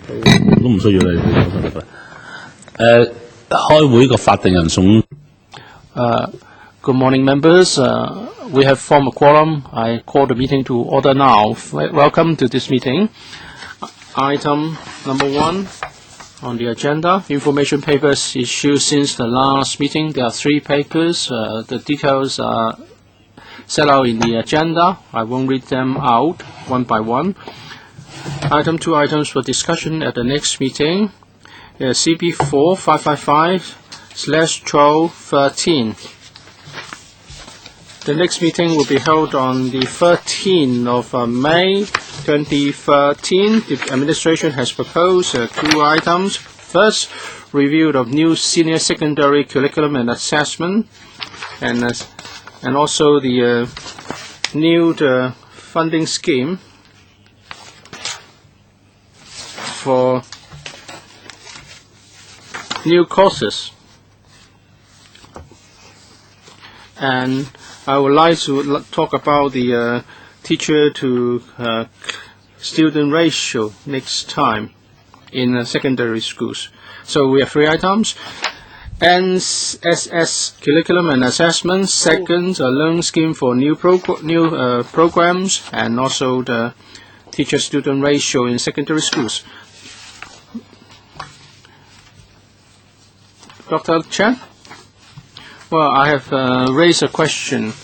都唔需要你開會個法定人數。Good morning, members. We have formed a quorum. I call the meeting to order now. Welcome to this meeting. Item number 1 on the agenda, information papers issued since the last meeting. There are 3 papers. The details are set out in the agenda. I won't read them out one by one. Item 2 items for discussion at the next meeting. CB4 555/1213. The next meeting will be held on the 13th of May 2013. The administration has proposed 2 items. First, review of new senior secondary curriculum and assessment, and also the new funding scheme for new courses. And I would like to talk about the teacher to student ratio next time in secondary schools. So we have 3 items. NSS curriculum and assessment. Second, a loan scheme for new programs, and also the teacher-student ratio in secondary schools. Dr. Chan? Well, I have raised a question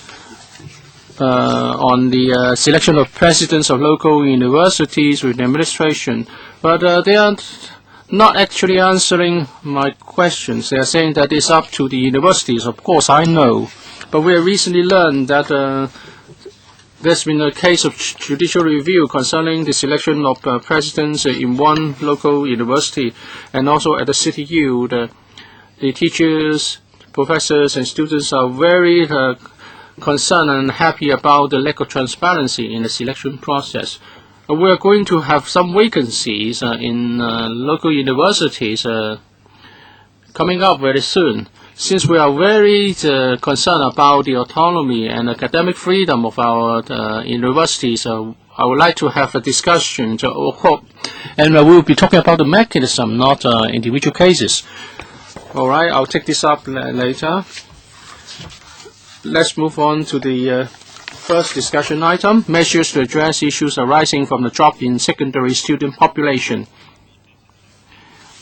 on the selection of presidents of local universities with the administration, but they are not actually answering my questions. They are saying that it's up to the universities. Of course, I know, but we have recently learned that there's been a case of judicial review concerning the selection of presidents in one local university, and also at the City U, the teachers, professors, and students are very concerned and happy about the lack of transparency in the selection process. We are going to have some vacancies in local universities coming up very soon. Since we are very concerned about the autonomy and academic freedom of our universities, I would like to have a discussion, and we will be talking about the mechanism, not individual cases. All right, I'll take this up later. Let's move on to the first discussion item, measures to address issues arising from the drop in secondary student population.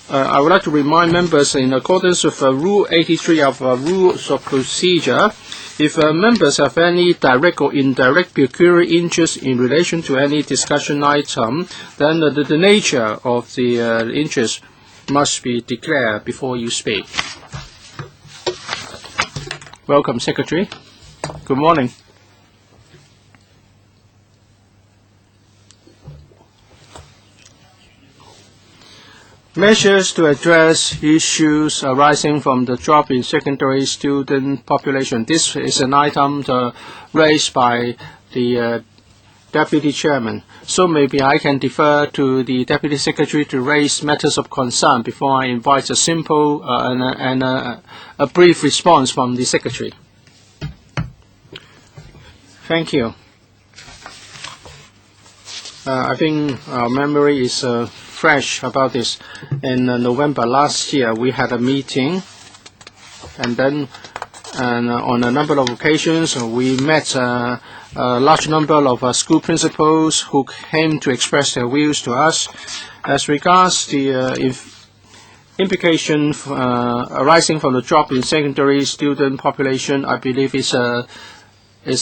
I would like to remind members, in accordance with Rule 83 of Rules of Procedure, if members have any direct or indirect pecuniary interest in relation to any discussion item, then the nature of the interest must be declared before you speak. Welcome, Secretary. Good morning. Measures to address issues arising from the drop in secondary student population. This is an item raised by the Deputy Chairman. So maybe I can defer to the Deputy Secretary to raise matters of concern before I invite a simple and a brief response from the Secretary. Thank you. I think our memory is fresh about this. In November last year, we had a meeting, and then on a number of occasions we met a large number of school principals who came to express their views to us. As regards the implication arising from the drop in secondary student population, I believe it's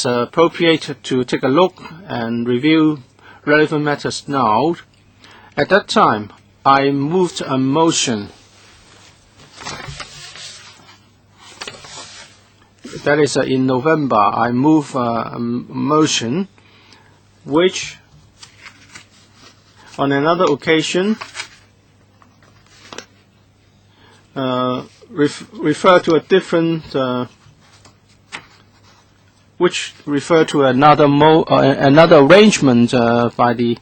appropriate to take a look and review relevant matters now. At that time, I moved a motion. That is, in November, I moved a motion which, on another occasion, refer to a different, which refer to another arrangement by the,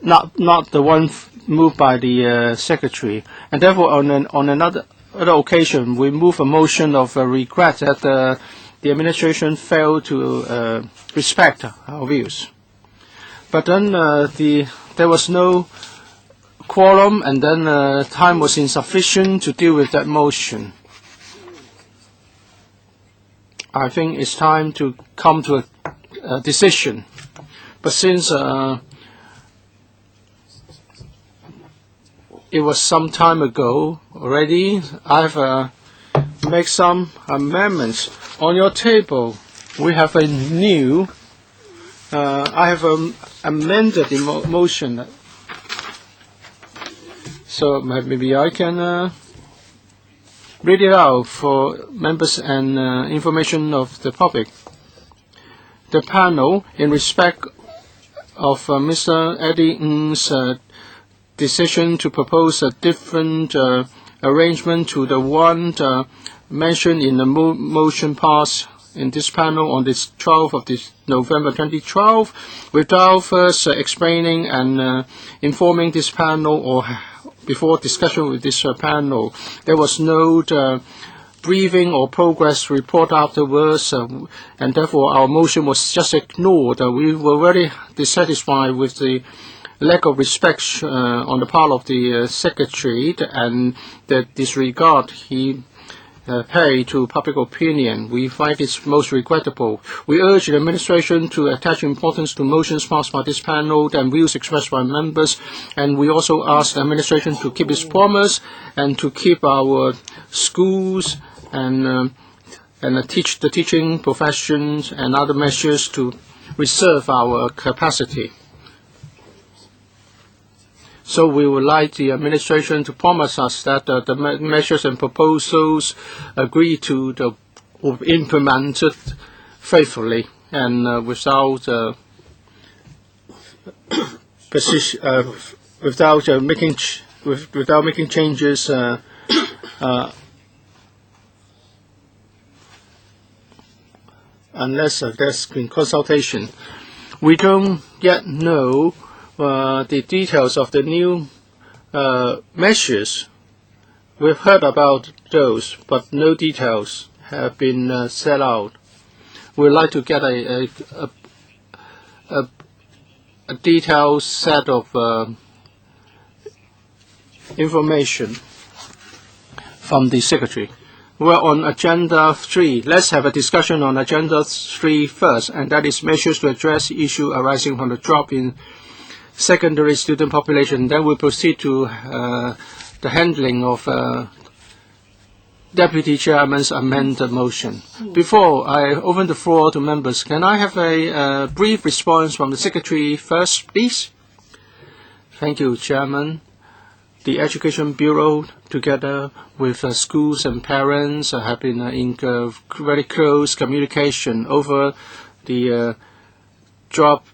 not the one moved by the Secretary, and therefore on another occasion we move a motion of regret that the administration failed to respect our views. But then there was no quorum, and then time was insufficient to deal with that motion. I think it's time to come to a decision. But since it was some time ago already, I've made some amendments. On your table, we have a new, I have amended the motion. So maybe I can read it out for members and information of the public. The panel, in respect of Mr. Eddie Ng's decision to propose a different arrangement to the one mentioned in the motion passed in this panel on this 12th of this November 2012, without first explaining and informing this panel or before discussion with this panel, there was no briefing or progress report afterwards, and therefore our motion was just ignored. We were very dissatisfied with the lack of respect on the part of the Secretary and the disregard he paid to public opinion. We find it most regrettable. We urge the administration to attach importance to motions passed by this panel and views expressed by members, and we also ask the administration to keep its promise and to keep our schools and teach the teaching professions and other measures to reserve our capacity. So we would like the administration to promise us that the measures and proposals agreed to will be implemented faithfully and without making changes unless there's been consultation. We don't yet know the details of the new measures. We've heard about those, but no details have been set out. We'd like to get a detailed set of information from the Secretary. We're on Agenda 3. Let's have a discussion on Agenda 3 first, and that is measures to address the issue arising from the drop in secondary student population. Then we'll proceed to the handling of Deputy Chairman's amended motion. Before I open the floor to members, can I have a brief response from the Secretary first, please? Thank you, Chairman. The Education Bureau, together with schools and parents, have been in very close communication over the drop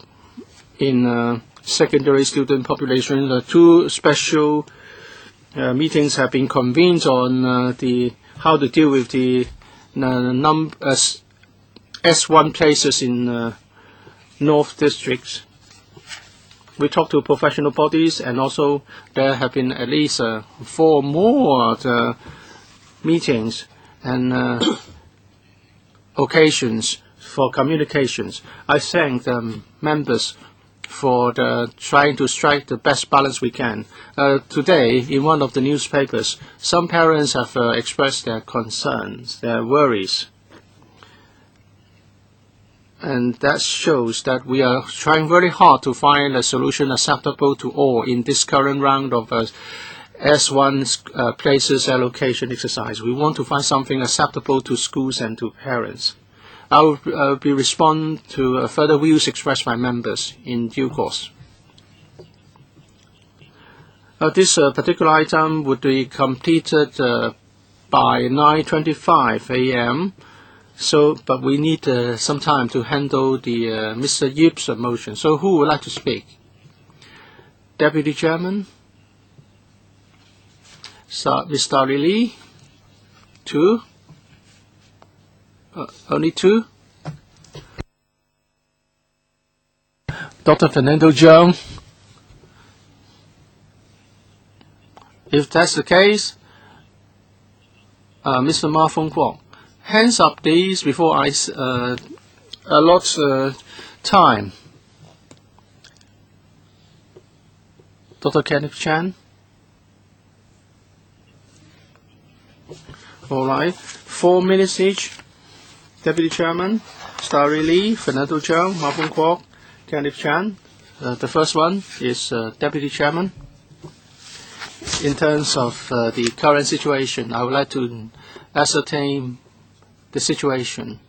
in secondary student population. Two special meetings have been convened on how to deal with the S1 places in North Districts. We talked to professional bodies, and also there have been at least 4 more meetings and occasions for communications. I thank the members for trying to strike the best balance we can. Today, in one of the newspapers, some parents have expressed their concerns, their worries. And that shows that we are trying very hard to find a solution acceptable to all in this current round of S1 places allocation exercise. We want to find something acceptable to schools and to parents. I will respond to further views expressed by members in due course. This particular item would be completed by 9:25 a.m. But we need some time to handle the Mr. Yip's motion. So who would like to speak? Deputy Chairman? Mr. Lee? 2? Only 2? Dr. Fernando Zhang? If that's the case, Mr. Ma Feng Kuo. Hands up, please, before I allot time. Dr. Kenneth CHAN. All right, 4 minutes each. Deputy Chairman, Starry Lee, Fernando Cheung, Mapung Kwok, Kenneth CHAN. The first one is Deputy Chairman. In terms of the current situation, I would like to ascertain the situation.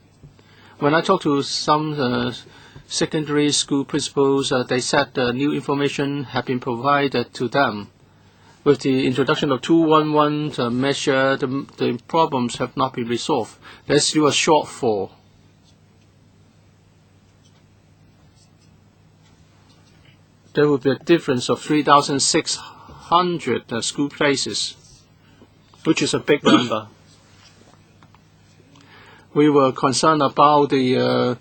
When I talk to some secondary school principals, they said new information have been provided to them. With the introduction of 211 measure, the problems have not been resolved. There's still a shortfall. There will be a difference of 3,600 school places, which is a big number. We were concerned about the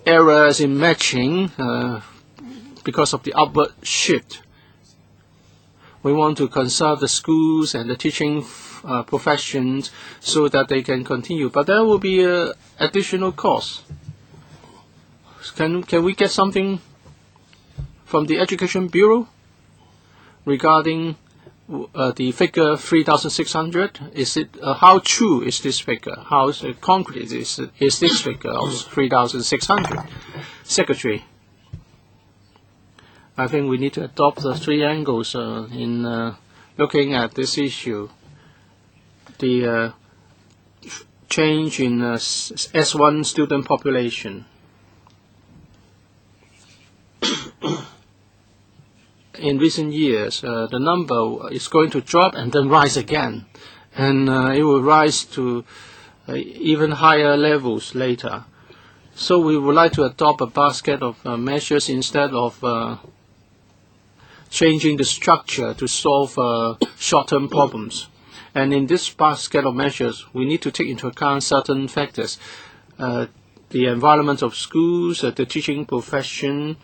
errors in matching because of the upward shift. We want to conserve the schools and the teaching professions so that they can continue. But there will be additional costs. Can we get something from the Education Bureau regarding the figure 3,600? Is it how true is this figure? How concrete is this figure of 3,600? Secretary, I think we need to adopt the three angles in looking at this issue. The change in S1 student population. In recent years, the number is going to drop and then rise again. And it will rise to even higher levels later. So we would like to adopt a basket of measures instead of changing the structure to solve short-term problems. And in this basket of measures, we need to take into account certain factors. The environment of schools, the teaching profession,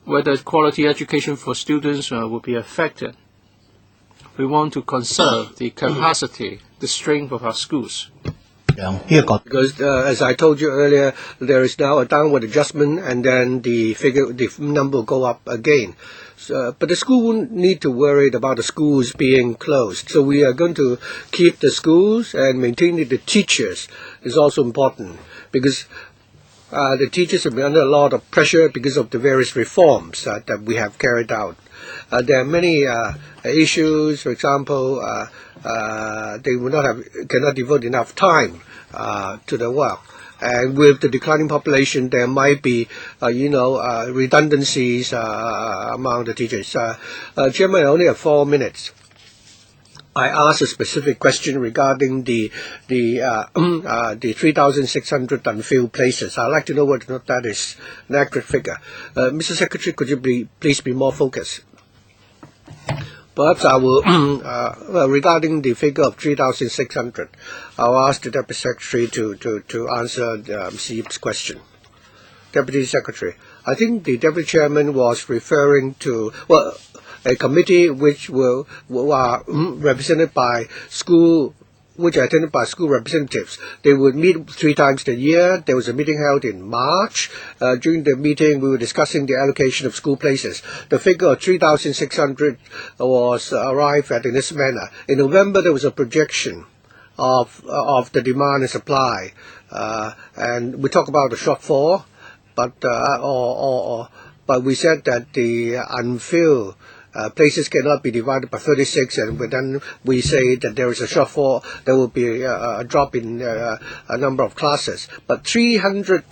whether quality education for students will be affected. We want to conserve the capacity, the strength of our schools. Because as I told you earlier, there is now a downward adjustment, and then the number will go up again. But the school won't need to worry about the schools being closed. So we are going to keep the schools and maintaining the teachers is also important, because the teachers have been under a lot of pressure because of the various reforms that we have carried out. There are many issues. For example, they cannot devote enough time to the work. And with the declining population, there might be, redundancies among the teachers. Chairman, I only have 4 minutes. I asked a specific question regarding the 3,600 unfilled places. I'd like to know whether or not that is an accurate figure. Mr. Secretary, could you please be more focused? Perhaps I will, regarding the figure of 3,600, I'll ask the Deputy Secretary to answer Mr. Yip's question. Deputy Secretary, I think the Deputy Chairman was referring to, a committee which are represented by school, which are attended by school representatives. They would meet 3 times a year. There was a meeting held in March. During the meeting, we were discussing the allocation of school places. The figure of 3,600 was arrived at in this manner. In November, there was a projection of the demand and supply, and we talk about the shortfall, but we said that the unfilled places cannot be divided by 36, and then we say that there is a shortfall. There will be a drop in a number of classes. But 300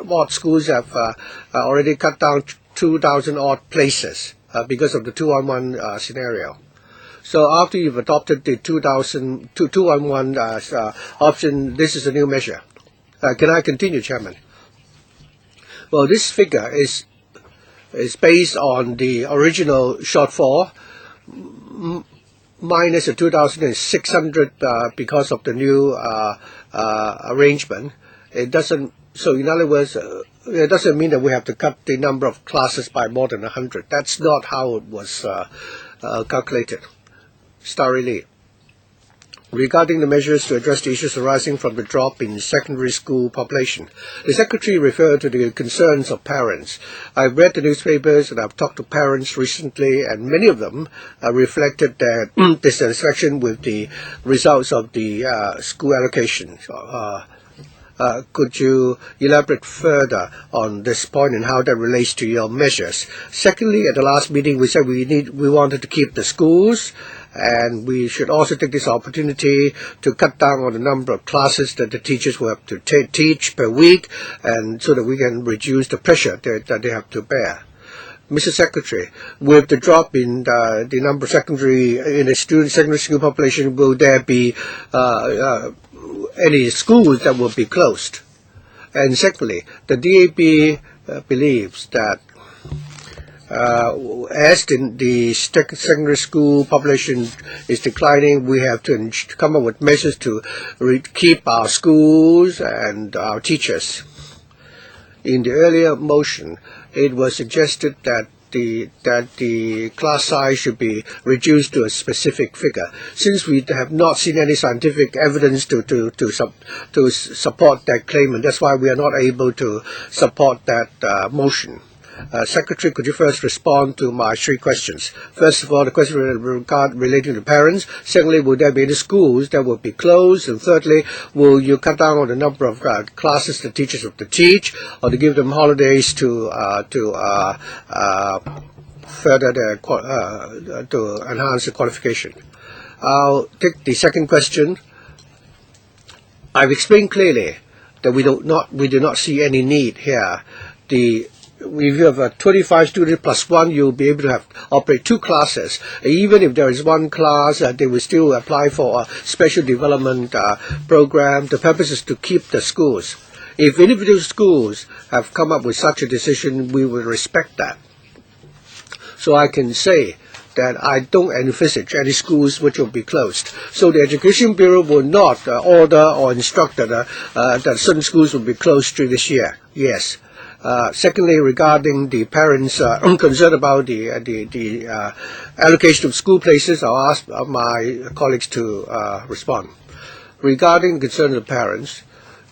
odd schools have already cut down 2,000 odd places because of the 2-on-1 scenario. So after you've adopted the 2-on-1 option, this is a new measure. Can I continue, Chairman? Well, this figure is based on the original shortfall minus the 2,600 because of the new arrangement. It doesn't. So in other words, it doesn't mean that we have to cut the number of classes by more than 100. That's not how it was calculated. Starry Lee. regarding the measures to address the issues arising from the drop in secondary school population. The Secretary referred to the concerns of parents. I've read the newspapers and I've talked to parents recently, and many of them reflected their dissatisfaction with the results of the school allocation. Could you elaborate further on this point and how that relates to your measures? Secondly, at the last meeting, we said we wanted to keep the schools, and we should also take this opportunity to cut down on the number of classes that the teachers will have to teach per week, and so that we can reduce the pressure that they have to bear. Mr. Secretary, with the drop in the number of secondary school population, will there be any schools that will be closed? And secondly, the DAB believes that as the secondary school population is declining, we have to come up with measures to keep our schools and our teachers. In the earlier motion, it was suggested that the class size should be reduced to a specific figure. Since we have not seen any scientific evidence to support that claim, and that's why we are not able to support that motion. Secretary, could you first respond to my three questions? First of all, the question relating to parents. Secondly, will there be any schools that will be closed? And thirdly, will you cut down on the number of classes the teachers have to teach, or to give them holidays to further their to enhance the qualification? I'll take the second question. I've explained clearly that we do not see any need here. If you have 25 students plus one, you'll be able to operate two classes. Even if there is one class, they will still apply for a special development program. The purpose is to keep the schools. If individual schools have come up with such a decision, we will respect that. So I can say that I don't envisage any schools which will be closed. So the Education Bureau will not order or instruct that certain schools will be closed through this year. Yes. Secondly, regarding the parents' concern about the allocation of school places, I'll ask my colleagues to respond. Regarding the concern of the parents,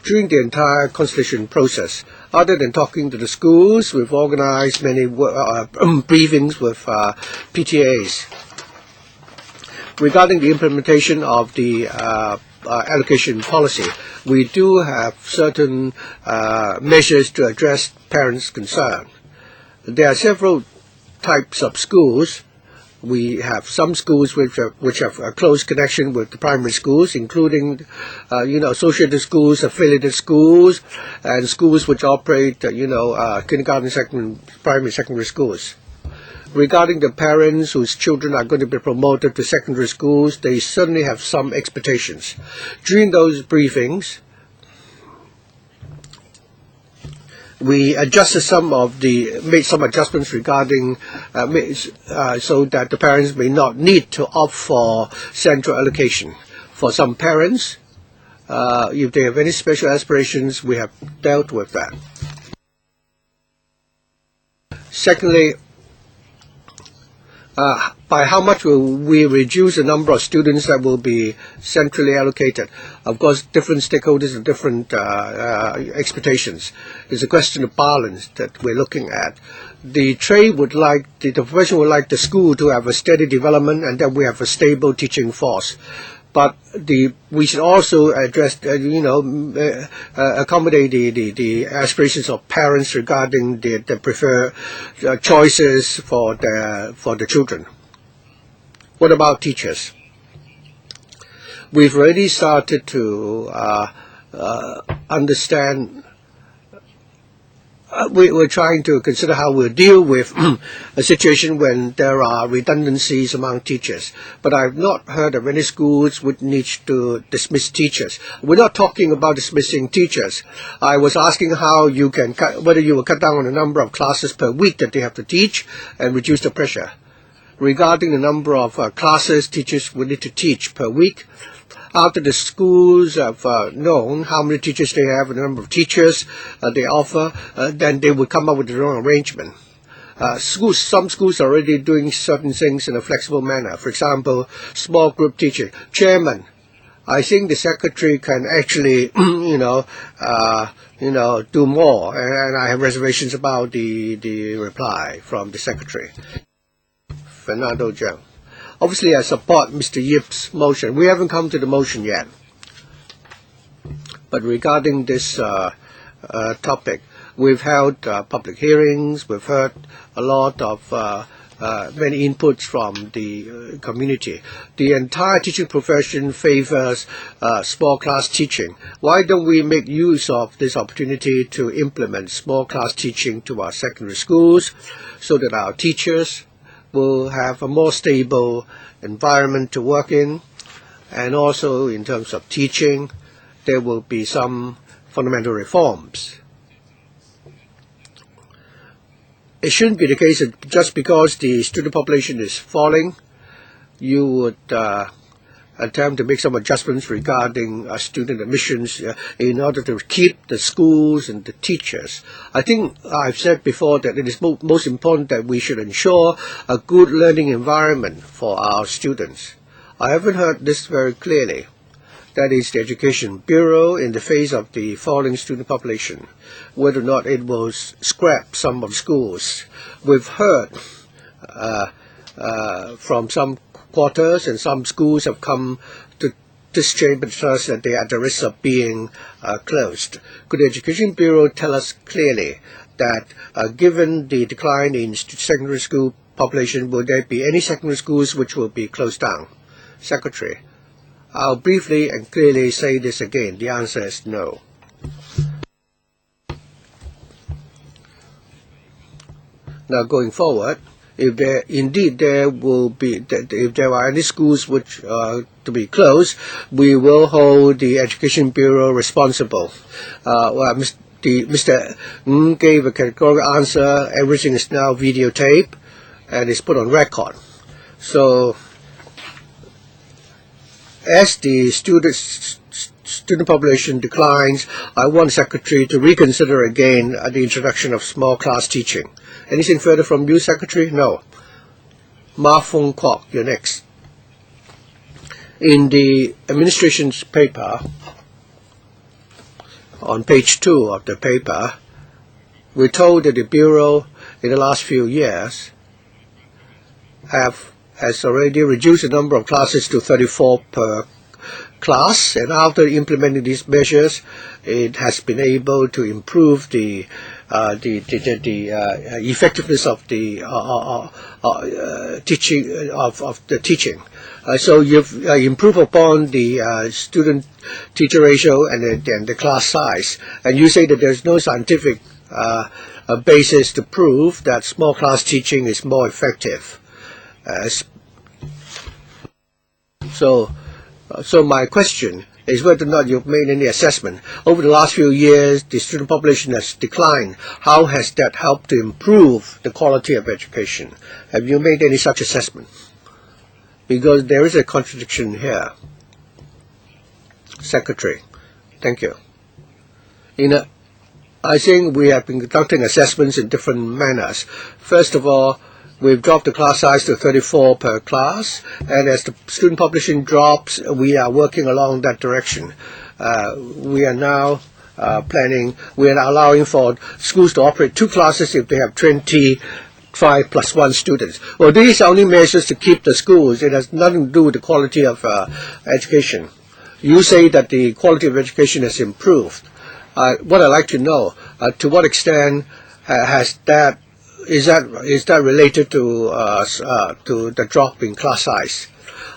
during the entire constitution process, other than talking to the schools, we've organized many briefings with PTAs. Regarding the implementation of the allocation policy, we do have certain measures to address parents' concern. There are several types of schools. We have some schools which have a close connection with the primary schools, including associated schools, affiliated schools, and schools which operate kindergarten, primary, secondary schools. Regarding the parents whose children are going to be promoted to secondary schools, they certainly have some expectations. During those briefings, we adjusted made some adjustments regarding so that the parents may not need to opt for central allocation. For some parents, if they have any special aspirations, we have dealt with that. Secondly, by how much will we reduce the number of students that will be centrally allocated? Of course, different stakeholders have different expectations. It's a question of balance that we're looking at. The profession would like the school to have a steady development, and that we have a stable teaching force. But we should also address, accommodate the aspirations of parents regarding the preferred choices for the children. What about teachers? We've already started to understand. We're trying to consider how we'll deal with a situation when there are redundancies among teachers. But I've not heard of any schools which need to dismiss teachers. We're not talking about dismissing teachers. I was asking how you can whether you will cut down on the number of classes per week that they have to teach and reduce the pressure. Regarding the number of classes teachers will need to teach per week, after the schools have known how many teachers they have and the number of teachers they offer, then they will come up with their own arrangement. Some schools are already doing certain things in a flexible manner. For example, small group teaching. Chairman I think the Secretary can actually, do more, and I have reservations about the reply from the Secretary. Fernando Zhang. Obviously, I support Mr. Yip's motion. We haven't come to the motion yet. But regarding this topic, we've held public hearings, we've heard a lot of many inputs from the community. The entire teaching profession favors small class teaching. Why don't we make use of this opportunity to implement small class teaching to our secondary schools so that our teachers will have a more stable environment to work in, and also in terms of teaching, there will be some fundamental reforms. It shouldn't be the case that just because the student population is falling, you would attempt to make some adjustments regarding student admissions in order to keep the schools and the teachers. I think I've said before that it is most important that we should ensure a good learning environment for our students. I haven't heard this very clearly. That is the Education Bureau, in the face of the falling student population, whether or not it will scrap some of the schools. We've heard from some quarters, and some schools have come to this chamber to tell us that they are at the risk of being closed. Could the Education Bureau tell us clearly that given the decline in secondary school population, will there be any secondary schools which will be closed down? Secretary, I'll briefly and clearly say this again. The answer is no. Now, going forward, if there are any schools which are to be closed, we will hold the Education Bureau responsible. Mr. Ng gave a categorical answer. Everything is now videotaped and is put on record. So, as the student population declines, I want the Secretary to reconsider again the introduction of small class teaching. Anything further from you, Secretary? No. Ma Fong Kwok, you're next. In the administration's paper, on page 2 of the paper, we're told that the Bureau in the last few years has already reduced the number of classes to 34 per class, and after implementing these measures, it has been able to improve the effectiveness of the teaching. So you've improved upon the student-teacher ratio and the class size, and you say that there's no scientific basis to prove that small class teaching is more effective. So my question is whether or not you've made any assessment. Over the last few years, the student population has declined. How has that helped to improve the quality of education? Have you made any such assessment? Because there is a contradiction here. Secretary, thank you. I think we have been conducting assessments in different manners. First of all, we've dropped the class size to 34 per class, and as the student population drops, we are working along that direction. We are now we are allowing for schools to operate 2 classes if they have 25 plus 1 students. Well, these are only measures to keep the schools. It has nothing to do with the quality of education. You say that the quality of education has improved. What I'd like to know, to what extent is that related to the drop in class size?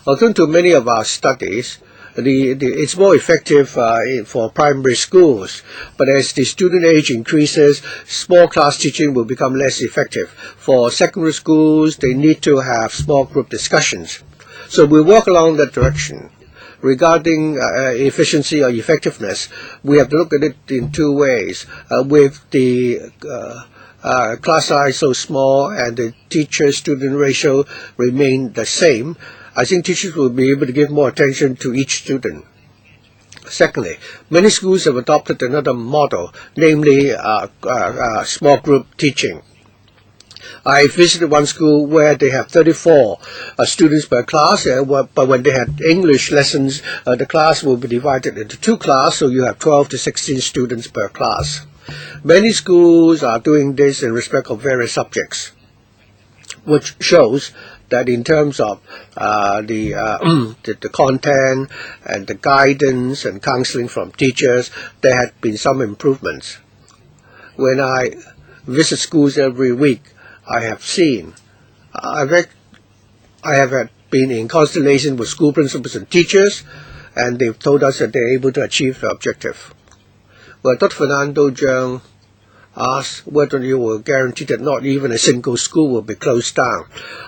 According to many of our studies, it's more effective for primary schools, but as the student age increases, small class teaching will become less effective. For secondary schools, they need to have small group discussions. So we walk along that direction. Regarding efficiency or effectiveness, we have to look at it in 2 ways. With the class size so small and the teacher-student ratio remain the same, I think teachers will be able to give more attention to each student. Secondly, many schools have adopted another model, namely small group teaching. I visited one school where they have 34 students per class, but when they had English lessons, the class will be divided into 2 classes, so you have 12 to 16 students per class. Many schools are doing this in respect of various subjects, which shows that in terms of the content and the guidance and counseling from teachers, there had been some improvements. When I visit schools every week, I have been in consultation with school principals and teachers, and they've told us that they're able to achieve the objective. Well, Dr. Fernando Zhang asked whether you will guarantee that not even a single school will be closed down.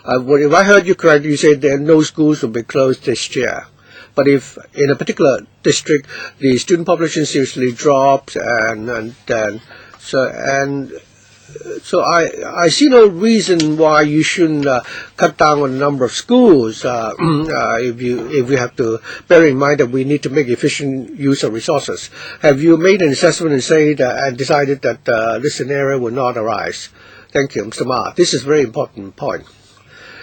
If I heard you correctly, you said that no schools will be closed this year. But if in a particular district the student population seriously drops, so I see no reason why you shouldn't cut down on the number of schools. If we have to bear in mind that we need to make efficient use of resources. Have you made an assessment and decided that this scenario will not arise? Thank you, Mr. Ma. This is a very important point.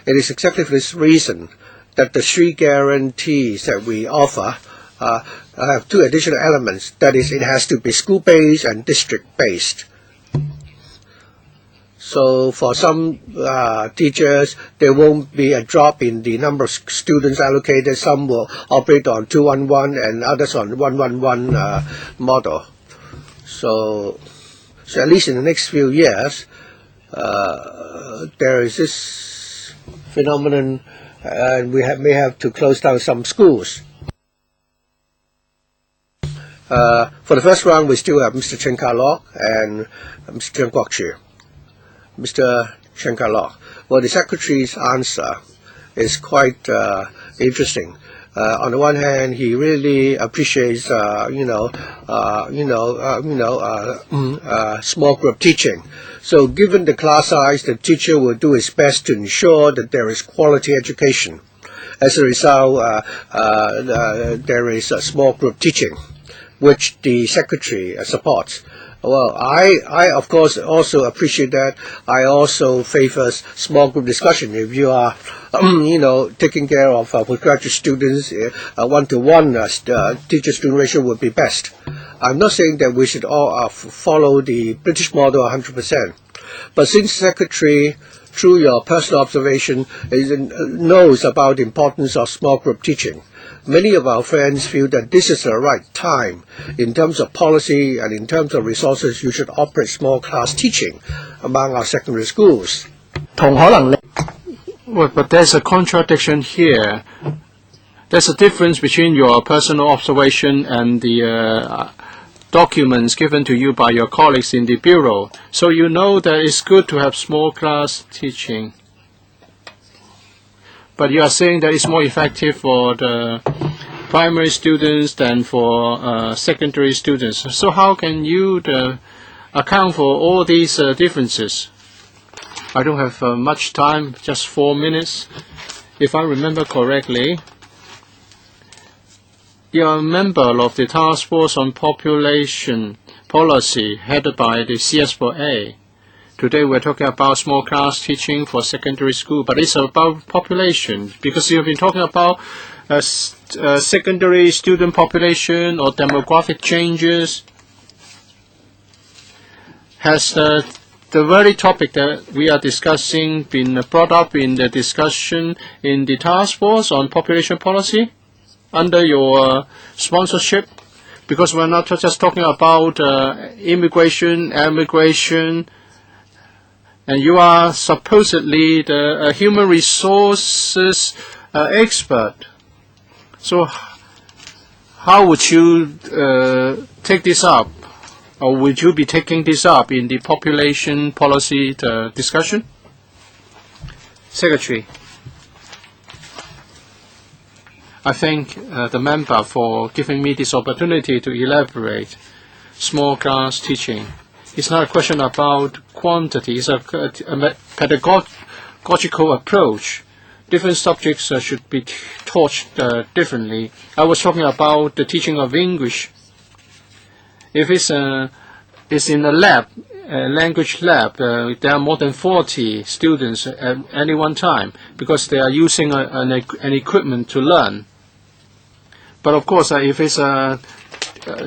It is exactly for this reason that the 3 guarantees that we offer have 2 additional elements. That is, it has to be school-based and district-based. So for some teachers, there won't be a drop in the number of students allocated. Some will operate on 2-1-1 and others on 1-1-1 model. So at least in the next few years, there is this phenomenon, and we may have to close down some schools. For the first round, we still have Mr. Chen Ka-lok and Mr. Chen Kwok-chi. Mr. Chen Ka-lok, well, the Secretary's answer is quite interesting. On the one hand, he really appreciates, small group teaching. So given the class size, the teacher will do his best to ensure that there is quality education. As a result, there is a small group teaching, which the Secretary supports. Well, I of course also appreciate that. I also favor small group discussion. If you are, taking care of postgraduate students, 1-to-1 teacher-student ratio would be best. I'm not saying that we should all follow the British model 100%. But since Secretary, through your personal observation, knows about the importance of small group teaching, many of our friends feel that this is the right time. In terms of policy and in terms of resources, you should operate small class teaching among our secondary schools. Well, but there's a contradiction here. There's a difference between your personal observation and the documents given to you by your colleagues in the Bureau. So you know that it's good to have small class teaching. But you are saying that it's more effective for the primary students than for secondary students. So how can you account for all these differences? I don't have much time, just 4 minutes. If I remember correctly, you are a member of the Task Force on Population Policy headed by the CS4A. Today we're talking about small class teaching for secondary school, but it's about population, because you've been talking about secondary student population or demographic changes. Has the very topic that we are discussing been brought up in the discussion in the Task Force on Population Policy under your sponsorship? Because we're not just talking about immigration, emigration, and you are supposedly the human resources expert. So how would you take this up? Or would you be taking this up in the population policy discussion? Secretary, I thank the member for giving me this opportunity to elaborate small class teaching. It's not a question about quantity, it's a pedagogical approach. Different subjects should be taught differently. I was talking about the teaching of English. If it's in a lab language lab, there are more than 40 students at any one time because they are using an equipment to learn. But of course, if it's a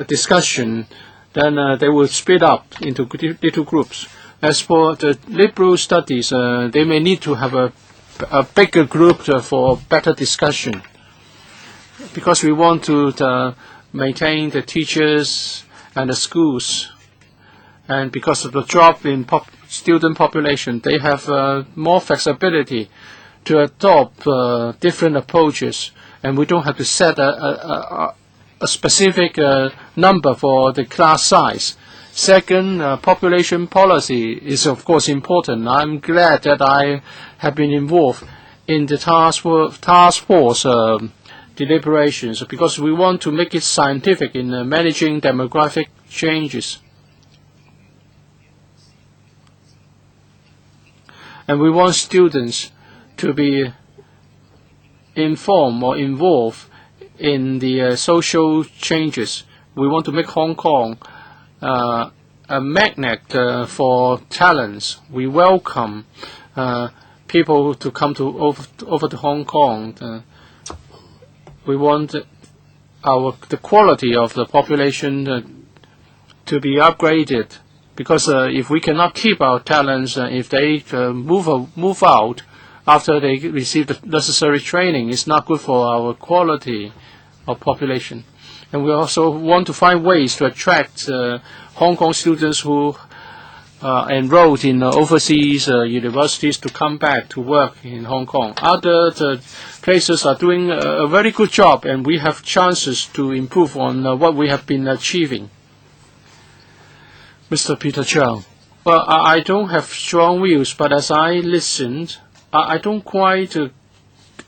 discussion, then they will split up into little groups. As for the liberal studies, they may need to have a bigger group for better discussion, because we want to maintain the teachers and the schools. And because of the drop in student population, they have more flexibility to adopt different approaches, and we don't have to set a specific number for the class size. Second, population policy is of course important. I'm glad that I have been involved in the task force deliberations, because we want to make it scientific in managing demographic changes. And we want students to be informed or involved in the social changes. We want to make Hong Kong a magnet for talents. We welcome people to come over to Hong Kong. We want the quality of the population to be upgraded, because if we cannot keep our talents, if they move out after they receive the necessary training, it's not good for our quality of population. And we also want to find ways to attract Hong Kong students who enrolled in overseas universities to come back to work in Hong Kong. Other places are doing a very good job, and we have chances to improve on what we have been achieving. Mr. Peter Chow. Well, I don't have strong views, but as I listened, I don't quite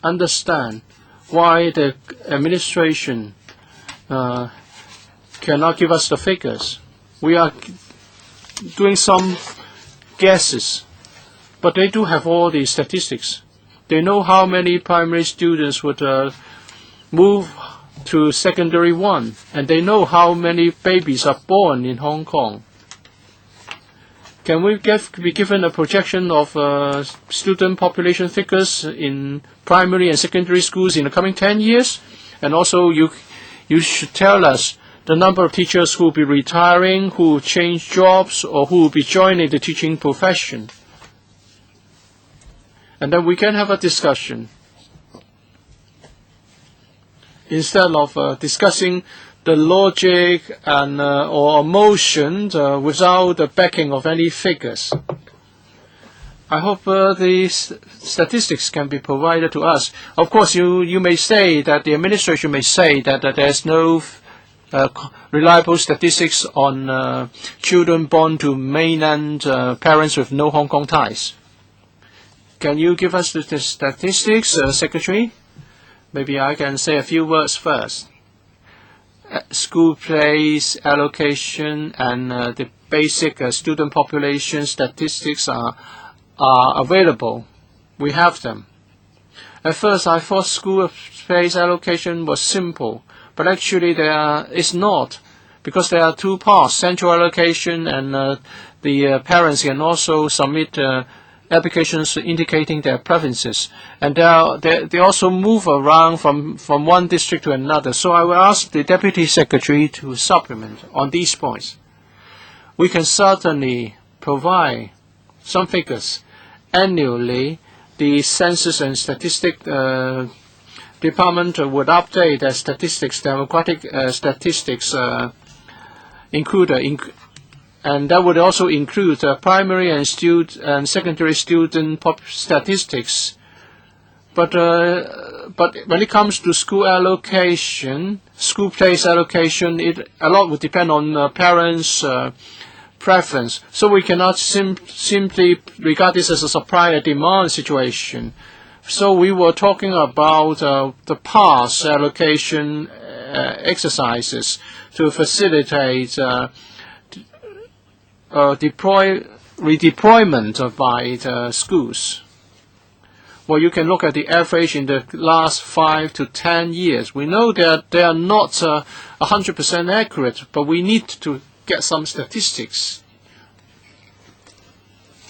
understand why the administration cannot give us the figures. We are doing some guesses, but they do have all the statistics. They know how many primary students would move to secondary 1, and they know how many babies are born in Hong Kong. Can we be given a projection of student population figures in primary and secondary schools in the coming 10 years? And also, you should tell us the number of teachers who will be retiring, who will change jobs, or who will be joining the teaching profession. And then we can have a discussion, instead of discussing the logic and or emotion without the backing of any figures. I hope the statistics can be provided to us. Of course, you may say that the administration may say that there's no reliable statistics on children born to mainland parents with no Hong Kong ties. Can you give us the statistics, Secretary? Maybe I can say a few words first. School place allocation and the basic student population statistics are available. We have them. At first, I thought school place allocation was simple, but actually it's not, because there are two parts: central allocation, and the parents can also submit applications indicating their preferences, and they also move around from one district to another. So I will ask the Deputy Secretary to supplement on these points. We can certainly provide some figures. Annually, the Census and Statistics Department would update their statistics, demographic statistics and that would also include primary and secondary student statistics. But when it comes to school allocation, school place allocation, a lot would depend on parents' preference. So we cannot simply regard this as a supply and demand situation. So we were talking about the past allocation exercises to facilitate redeployment by the schools. Well, you can look at the average in the last 5 to 10 years. We know that they are not 100% accurate, but we need to get some statistics.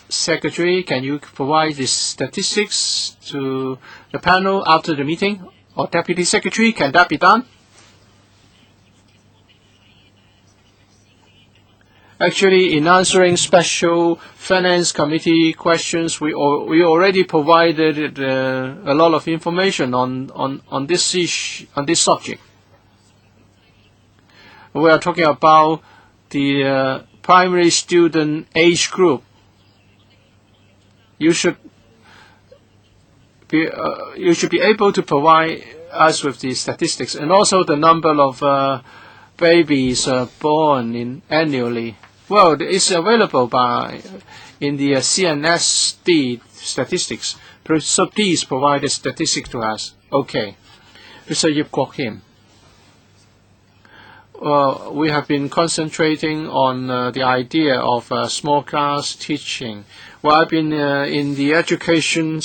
Secretary, can you provide the statistics to the panel after the meeting? Or Deputy Secretary, can that be done? Actually, in answering special finance committee questions, we already provided a lot of information on this issue, on this subject. We are talking about the primary student age group. You should be able to provide us with the statistics and also the number of babies born annually. Well, it's available in the CNSD statistics. So please provide the statistics to us. Okay. Mr. Yip Kwok Kim. We have been concentrating on the idea of small class teaching. Well, I've been working in the education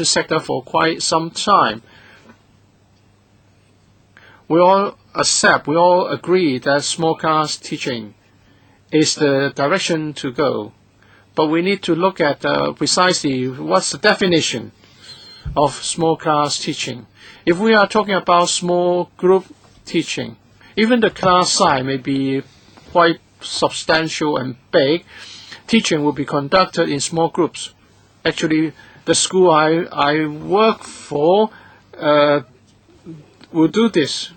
sector for quite some time. We all agree that small class teaching is the direction to go. But we need to look at precisely what's the definition of small class teaching. If we are talking about small group teaching, even the class size may be quite substantial and big, teaching will be conducted in small groups. Actually, the school I work for will do this.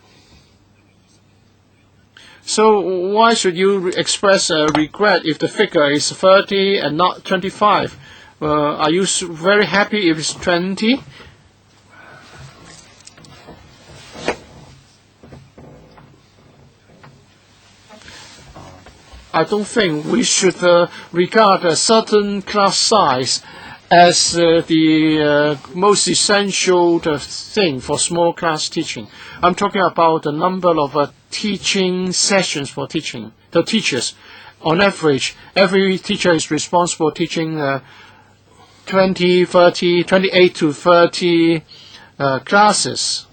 So why should you express regret if the figure is 30 and not 25? Are you very happy if it's 20? I don't think we should regard a certain class size as the most essential thing for small class teaching. I'm talking about the number of teaching sessions for the teachers. On average, every teacher is responsible for teaching 28 to 30 classes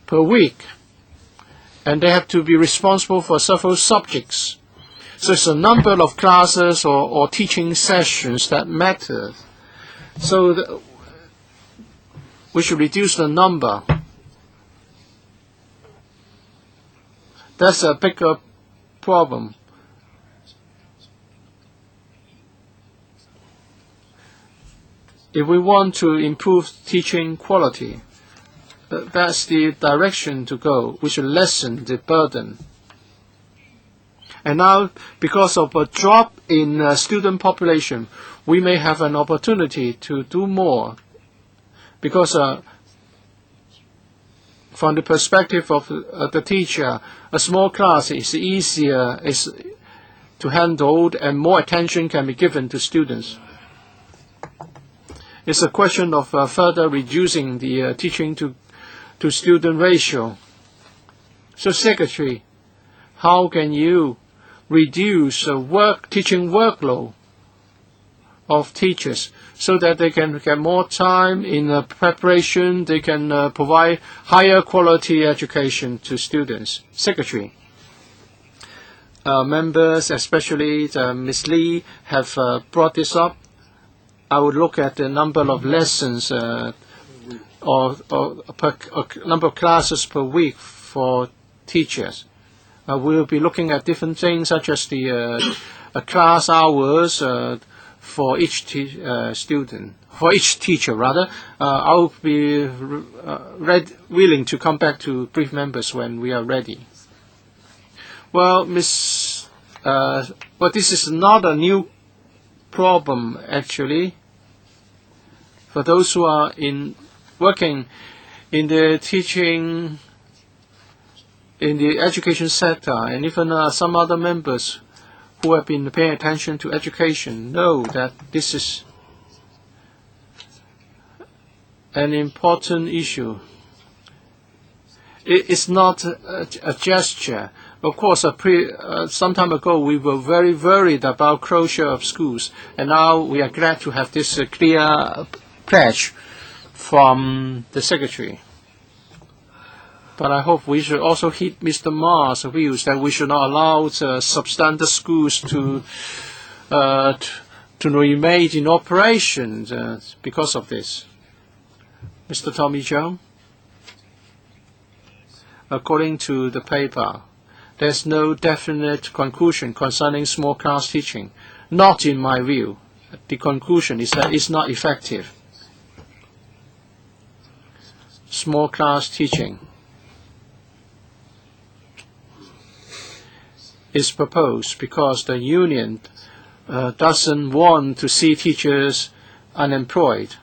per week. And they have to be responsible for several subjects. So it's a number of classes or teaching sessions that matter. So we should reduce the number. That's a bigger problem. If we want to improve teaching quality, that's the direction to go. We should lessen the burden. And now, because of a drop in student population, we may have an opportunity to do more. Because from the perspective of the teacher, a small class is easier to handle and more attention can be given to students. It's a question of further reducing the teaching to student ratio. So, Secretary, how can you reduce teaching workload of teachers so that they can get more time in preparation, they can provide higher quality education to students? Secretary. Members, especially Ms. Lee, have brought this up. I would look at the number of lessons or number of classes per week for teachers. We'll be looking at different things such as the class hours for each teacher rather. I'll be willing to come back to brief members when we are ready. Well, this is not a new problem actually. For those who are working in the teaching, in the education sector, and even some other members who have been paying attention to education know that this is an important issue. It's not a gesture. Of course, some time ago we were very worried about closure of schools, and now we are glad to have this clear pledge from the Secretary. But I hope we should also heed Mr. Ma's views that we should not allow substandard schools to to remain in operation because of this. Mr. Tommy Cheung, according to the paper, there's no definite conclusion concerning small class teaching. Not in my view. The conclusion is that it's not effective. Small class teaching is proposed because the union doesn't want to see teachers unemployed.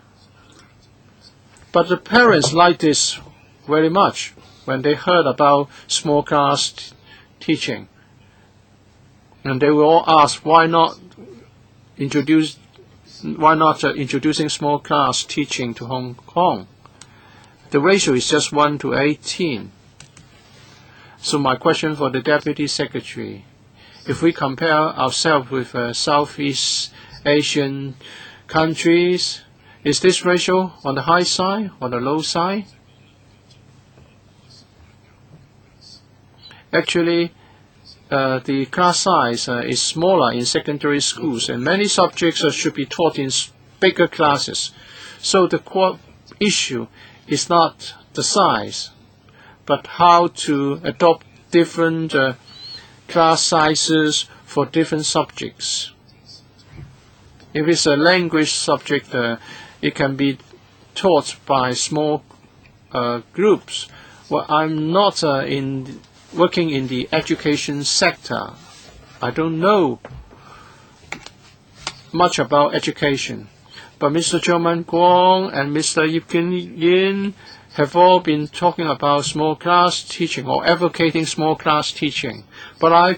But the parents like this very much when they heard about small class teaching. And they will all ask, why not introducing small class teaching to Hong Kong? The ratio is just 1 to 18. So my question for the Deputy Secretary, if we compare ourselves with Southeast Asian countries, is this ratio on the high side or the low side? Actually, the class size is smaller in secondary schools, and many subjects should be taught in bigger classes. So the core issue is not the size, but how to adopt different class sizes for different subjects. If it's a language subject, it can be taught by small groups. Well, I'm not working in the education sector. I don't know much about education. But Mr. Chairman Kwong and Mr. Yip Kin Yin have all been talking about small class teaching or advocating small class teaching. But I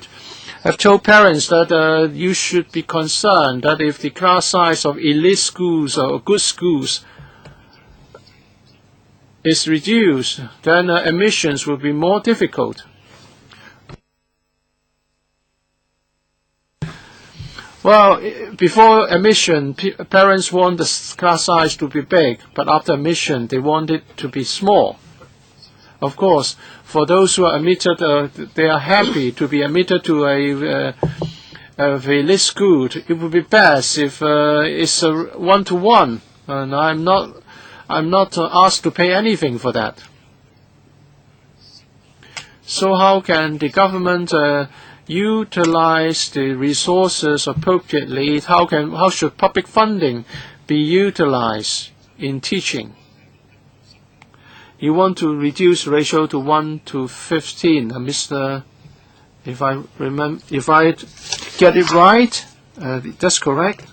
have told parents that you should be concerned that if the class size of elite schools or good schools is reduced, then admissions will be more difficult. Well, before admission, parents want the class size to be big, but after admission, they want it to be small. Of course, for those who are admitted, they are happy to be admitted to a elite school. It would be best if it's a 1-to-1, and I'm not asked to pay anything for that. So how can the government utilize the resources appropriately? How should public funding be utilized in teaching? You want to reduce the ratio to 1 to 15, Mr. If I get it right, that's correct.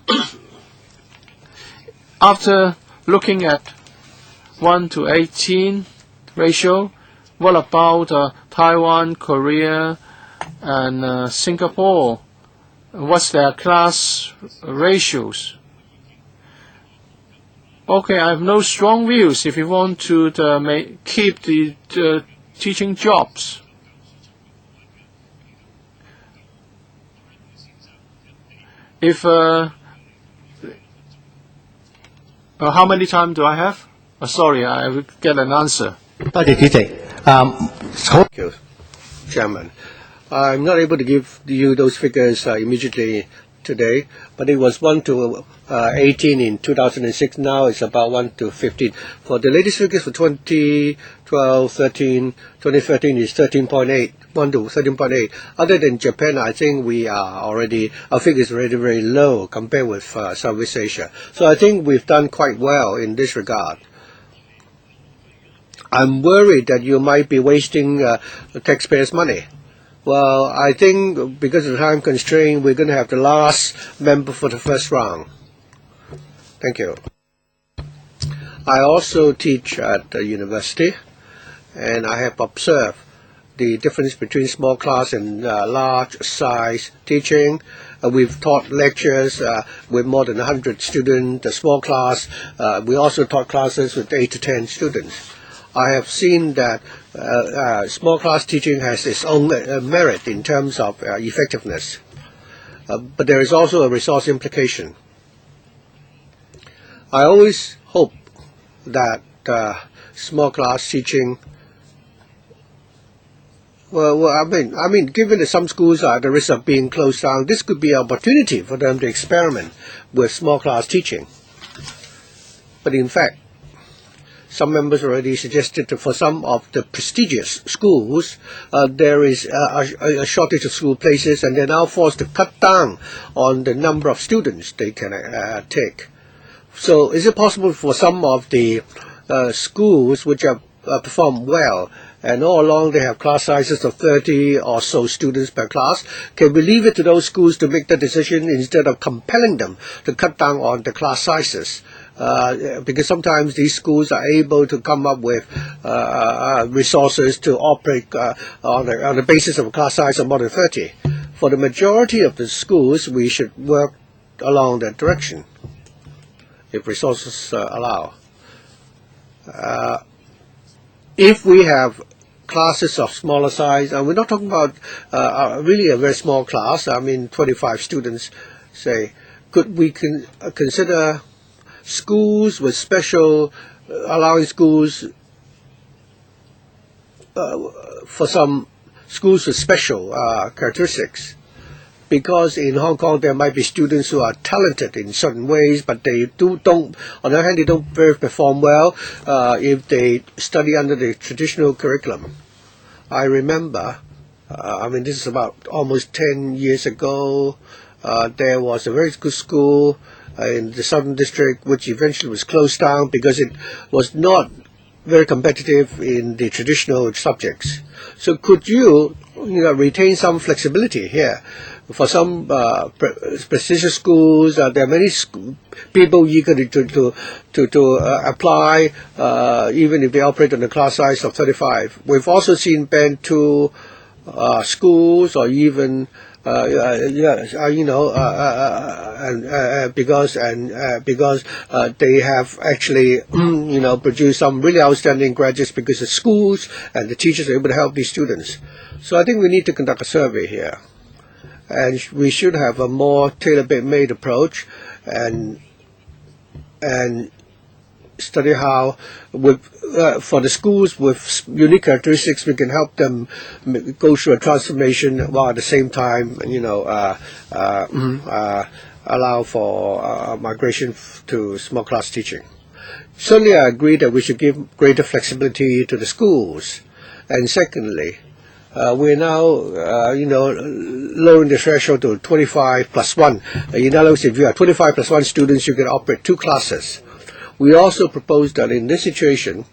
After looking at 1 to 18 ratio, what about Taiwan, Korea, and Singapore? What's their class ratios? Okay, I have no strong views if you want to keep the teaching jobs. If how many time do I have? Sorry, I will get an answer. Thank you, Chairman. I'm not able to give you those figures immediately today, but it was 1 to 18 in 2006. Now it's about 1 to 15. For the latest figures for 2013 is 13.8, 1 to 13.8. Other than Japan, I think our figures are already very low compared with Southeast Asia. So I think we've done quite well in this regard. I'm worried that you might be wasting taxpayers' money. Well, I think because of the time constraint, we're going to have the last member for the first round. Thank you. I also teach at the university, and I have observed the difference between small class and large size teaching. We've taught lectures with more than 100 students, the small class. We also taught classes with 8 to 10 students. I have seen that small class teaching has its own merit in terms of effectiveness, but there is also a resource implication. I always hope that small class teaching Well, I mean, given that some schools are at the risk of being closed down, this could be an opportunity for them to experiment with small class teaching. But in fact, some members already suggested that for some of the prestigious schools, there is a shortage of school places, and they're now forced to cut down on the number of students they can take. So is it possible for some of the schools which have performed well, and all along they have class sizes of 30 or so students per class, can we leave it to those schools to make the decision instead of compelling them to cut down on the class sizes? Because sometimes these schools are able to come up with resources to operate on the basis of a class size of more than 30. For the majority of the schools, we should work along that direction, if resources allow. If we have classes of smaller size, and we're not talking about really a very small class, I mean 25 students, say, could we consider schools with special, allowing schools for some schools with special characteristics? Because in Hong Kong there might be students who are talented in certain ways, but they don't, on the other hand, they don't perform well if they study under the traditional curriculum. I remember, I mean, this is about almost 10 years ago, there was a very good school in the Southern District which eventually was closed down because it was not very competitive in the traditional subjects. So could you retain some flexibility here? For some prestigious schools, there are many people eager to apply, even if they operate on a class size of 35. We've also seen Band 2 schools, or even because they have actually produced some really outstanding graduates because the schools and the teachers are able to help these students. So I think we need to conduct a survey here. And we should have a more tailor-made approach, and study how, for the schools with unique characteristics, we can help them go through a transformation while at the same time, allow for migration to small class teaching. Certainly, I agree that we should give greater flexibility to the schools. And secondly, we're now, lowering the threshold to 25 plus 1. In other words, if you have 25 plus 1 students, you can operate 2 classes. We also propose that in this situation,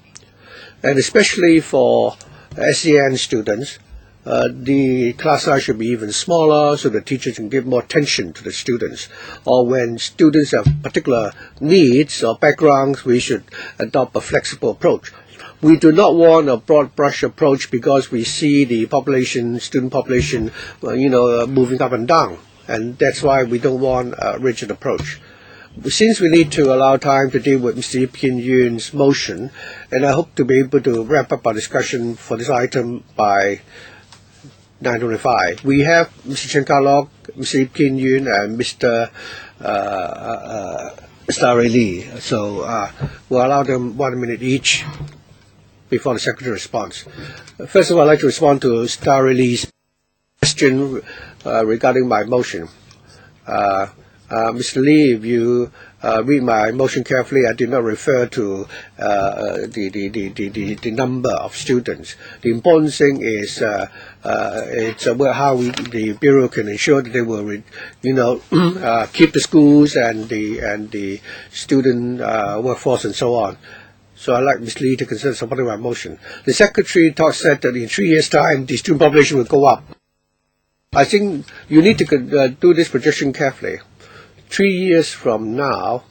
and especially for SEN students, the class size should be even smaller so the teachers can give more attention to the students. Or when students have particular needs or backgrounds, we should adopt a flexible approach. We do not want a broad brush approach because we see the student population, moving up and down, and that's why we don't want a rigid approach. Since we need to allow time to deal with Mr. Kim Yoon's motion, and I hope to be able to wrap up our discussion for this item by 9:25. We have Mr. Chen Ka-lok, Mr. Kim Yoon, and Mr. Starry Lee. So we'll allow them 1 minute each before the Secretary responds. First of all, I'd like to respond to Starry Lee's question regarding my motion. Mr. Lee, if you read my motion carefully, I did not refer to the number of students. The important thing is it's how the Bureau can ensure that they will, keep the schools and the student workforce and so on. So I'd like Ms. Lee to consider supporting my motion. The Secretary said that in 3 years' time, the student population will go up. I think you need to do this projection carefully. 3 years from now,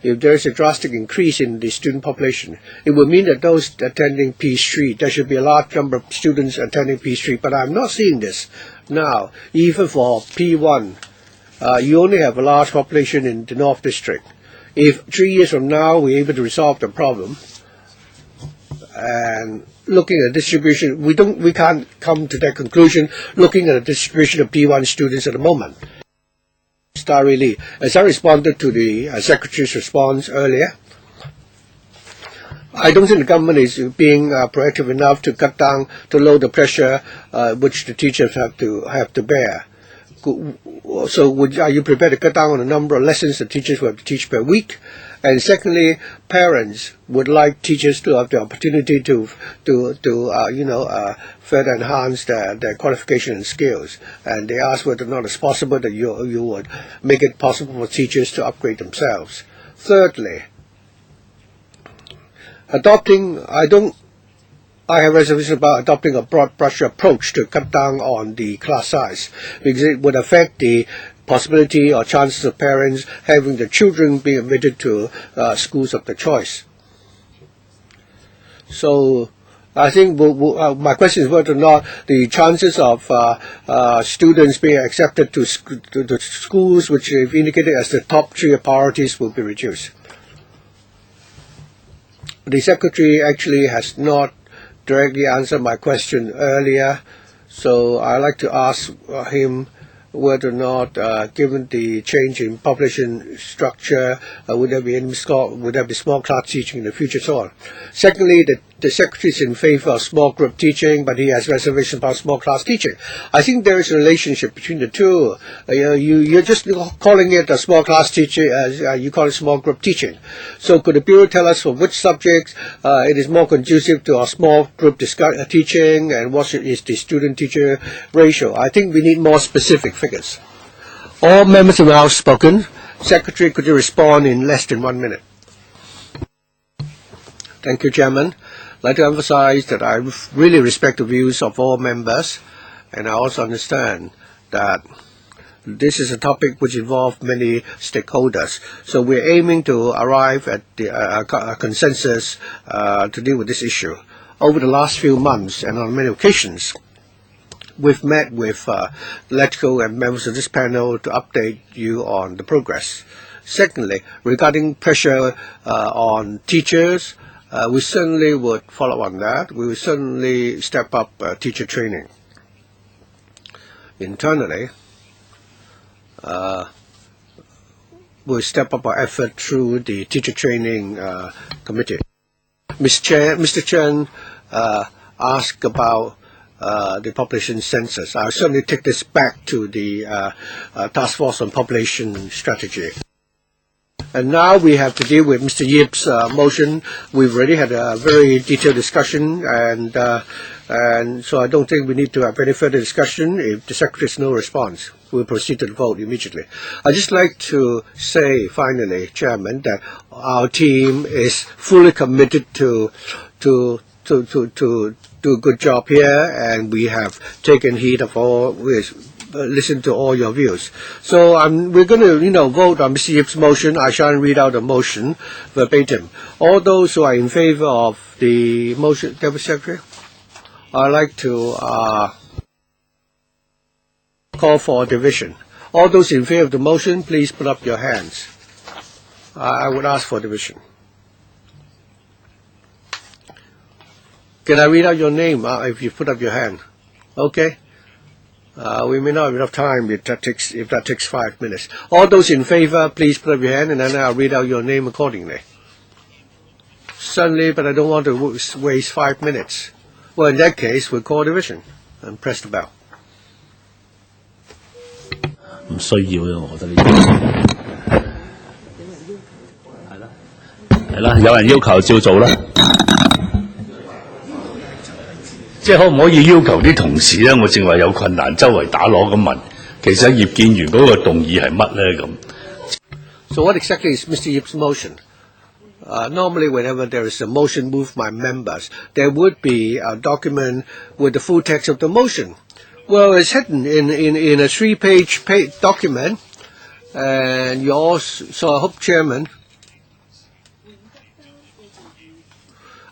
if there is a drastic increase in the student population, it will mean that those attending P3, there should be a large number of students attending P3, but I'm not seeing this now. Even for P1, you only have a large population in the North District. If 3 years from now we're able to resolve the problem, and looking at distribution, we can't come to that conclusion looking at the distribution of P1 students at the moment. Starry Lee, as I responded to the Secretary's response earlier, I don't think the government is being proactive enough to cut down, to lower the pressure which the teachers have to bear. So are you prepared to cut down on the number of lessons the teachers will have to teach per week? And secondly, parents would like teachers to have the opportunity to further enhance their qualification and skills. And they ask whether or not it's possible that you would make it possible for teachers to upgrade themselves. Thirdly, I have reservations about adopting a broad brush approach to cut down on the class size, because it would affect the possibility or chances of parents having the children being admitted to schools of their choice. So I think my question is whether or not the chances of students being accepted to the schools which they've indicated as the top 3 priorities will be reduced. The Secretary actually has not directly answered my question earlier, so I'd like to ask him whether or not, given the change in population structure, would there be small class teaching in the future, so on. Secondly, the Secretary is in favor of small group teaching, but he has reservations about small class teaching. I think there is a relationship between the two. You're just calling it a small class teaching, you call it small group teaching. So could the Bureau tell us for which subjects it is more conducive to a small group teaching, and what is the student-teacher ratio? I think we need more specific figures. All members have now spoken. Secretary, could you respond in less than 1 minute? Thank you, Chairman. I'd like to emphasize that I really respect the views of all members, and I also understand that this is a topic which involves many stakeholders. So we're aiming to arrive at a consensus to deal with this issue. Over the last few months, and on many occasions, we've met with LegCo and members of this panel to update you on the progress. Secondly, regarding pressure on teachers, we certainly would follow on that. We will certainly step up teacher training. Internally, we'll step up our effort through the teacher training committee. Mr. Chan asked about the population census. I'll certainly take this back to the Task Force on Population Strategy. And now we have to deal with Mr. Yip's motion. We've already had a very detailed discussion, and so I don't think we need to have any further discussion. If the Secretary has no response, we'll proceed to the vote immediately. I'd just like to say, finally, Chairman, that our team is fully committed to do a good job here, and we have taken heed of all. Listen to all your views. So we're going to, vote on Mr. Yip's motion. I shan't read out the motion verbatim. All those who are in favor of the motion, Deputy Secretary, I'd like to call for a division. All those in favor of the motion, please put up your hands. I would ask for division. Can I read out your name if you put up your hand? Okay. We may not have enough time if that takes 5 minutes. All those in favor, please put up your hand, and then I'll read out your name accordingly. Certainly, but I don't want to waste 5 minutes. Well, in that case, we'll call division and press the bell. 唔需要嘅，我覺得呢啲係啦，有人要求照做啦。即係可唔可以要求啲同事咧？我正話有困難，周圍打攞咁問，其實葉建源嗰個動議係乜咧咁 So what exactly is Mr. Yip's motion? Normally, whenever there is a motion moved by members, there would be a document with the full text of the motion. Well, it's hidden in a 3-page document, and you also, so I hope, Chairman.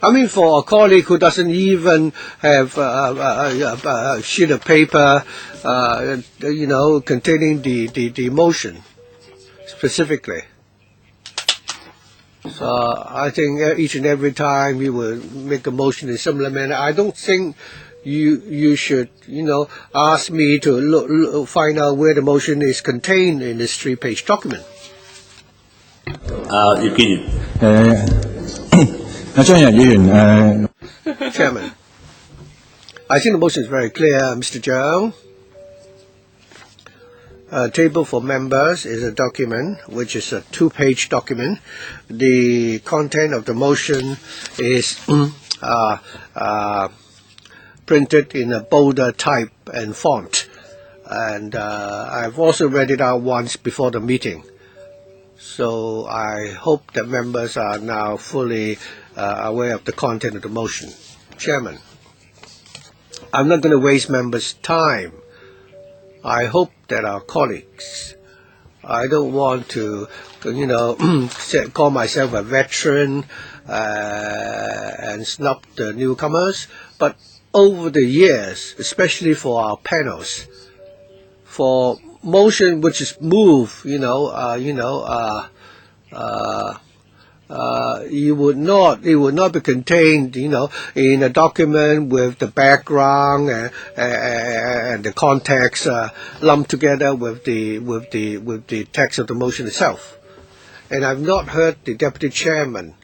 I mean, for a colleague who doesn't even have a sheet of paper, containing the motion specifically. So I think each and every time we will make a motion in a similar manner. I don't think you should, ask me to find out where the motion is contained in this 3-page document. 葉建源。Chairman, I think the motion is very clear, Mr. Zhang. Table for members is a document which is a 2-page document. The content of the motion is printed in a bolder type and font, and I've also read it out once before the meeting. So I hope that members are now fully aware of the content of the motion. Chairman, I'm not going to waste members' time. I hope that our colleagues, I don't want to, call myself a veteran and snub the newcomers, but over the years, especially for our panels, for motion which is moved, it would not be contained, in a document with the background and the context lumped together with the text of the motion itself. And I've not heard the deputy chairman,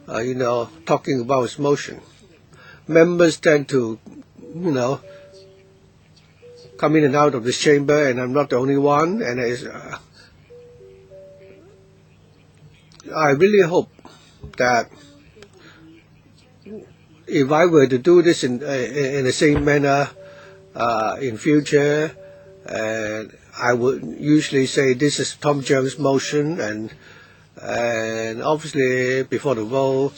talking about his motion. Members tend to, come in and out of this chamber, and I'm not the only one. And I really hope that if I were to do this in the same manner in future, I would usually say this is Tom Jones' motion, and obviously before the vote,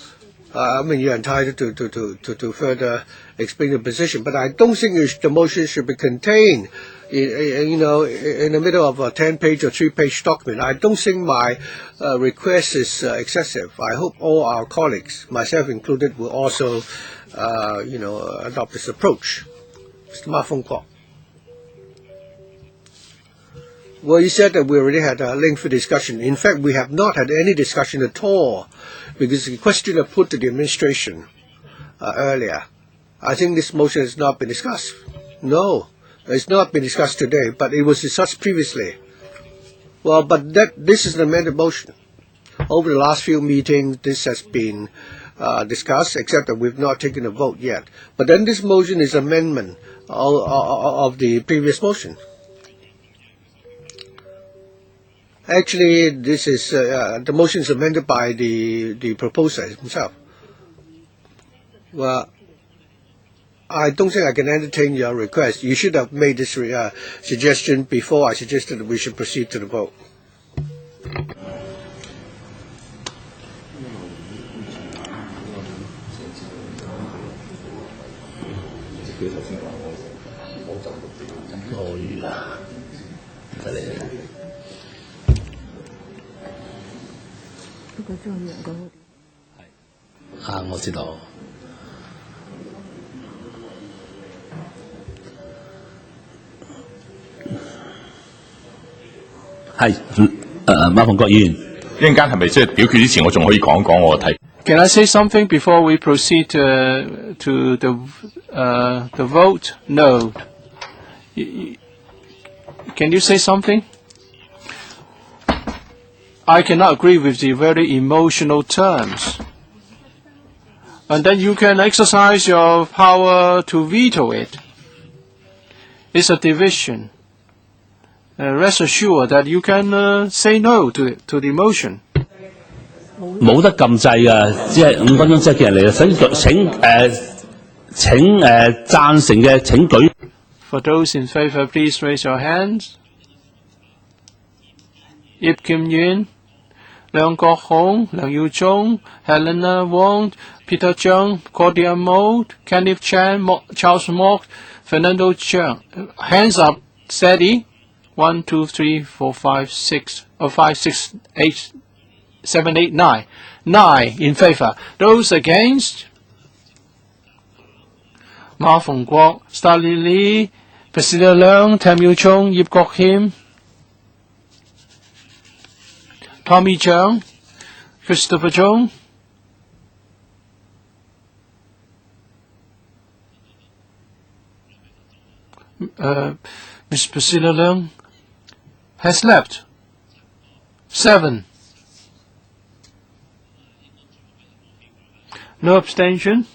you're entitled to further explain the position, but I don't think the motion should be contained in the middle of a 10-page or 3-page document. I don't think my request is excessive. I hope all our colleagues, myself included, will also, adopt this approach. Mr. Ma Fung-kwok. Well, you said that we already had a lengthy discussion. In fact, we have not had any discussion at all, because the question I put to the administration earlier, I think this motion has not been discussed. No, it's not been discussed today, but it was discussed previously. Well, but this is an amended motion. Over the last few meetings, this has been discussed, except that we've not taken a vote yet. But then this motion is amendment of the previous motion. Actually, this is the motion is amended by the proposer himself. Well, I don't think I can entertain your request. You should have made this suggestion before I suggested that we should proceed to the vote.我知道。係，馬逢國議員。一陣間係咪即係表決之前，我仲可以講一講我睇？Can I say something before we proceed to the vote? No. Can you say something? I cannot agree with the very emotional terms. And then you can exercise your power to veto it. It's a division. Rest assured that you can say no to the motion. 冇得撳掣㗎，只係5分鐘即係叫人嚟。請贊成嘅請舉。For those in favor, please raise your hands. Ip Kim Yuen, Leung Kok Hong, Leung Yu Chung, Helena Wong, Peter Chung, Cordia Mo, Kenneth Chan, Charles Mock, Fernando Chung. Hands up, steady. 1, 2, 3, 4, 5, 6, 5, 6, 8, 7, 8, 9. 9 in favor. Those against? Ma Fung-kwok, Stanley Lee, Priscilla Leung, Tam Yu Chung, Yip Kok Him, Tommy Chung, Christopher Chung, Miss Priscilla Leung has left. 7. No abstention.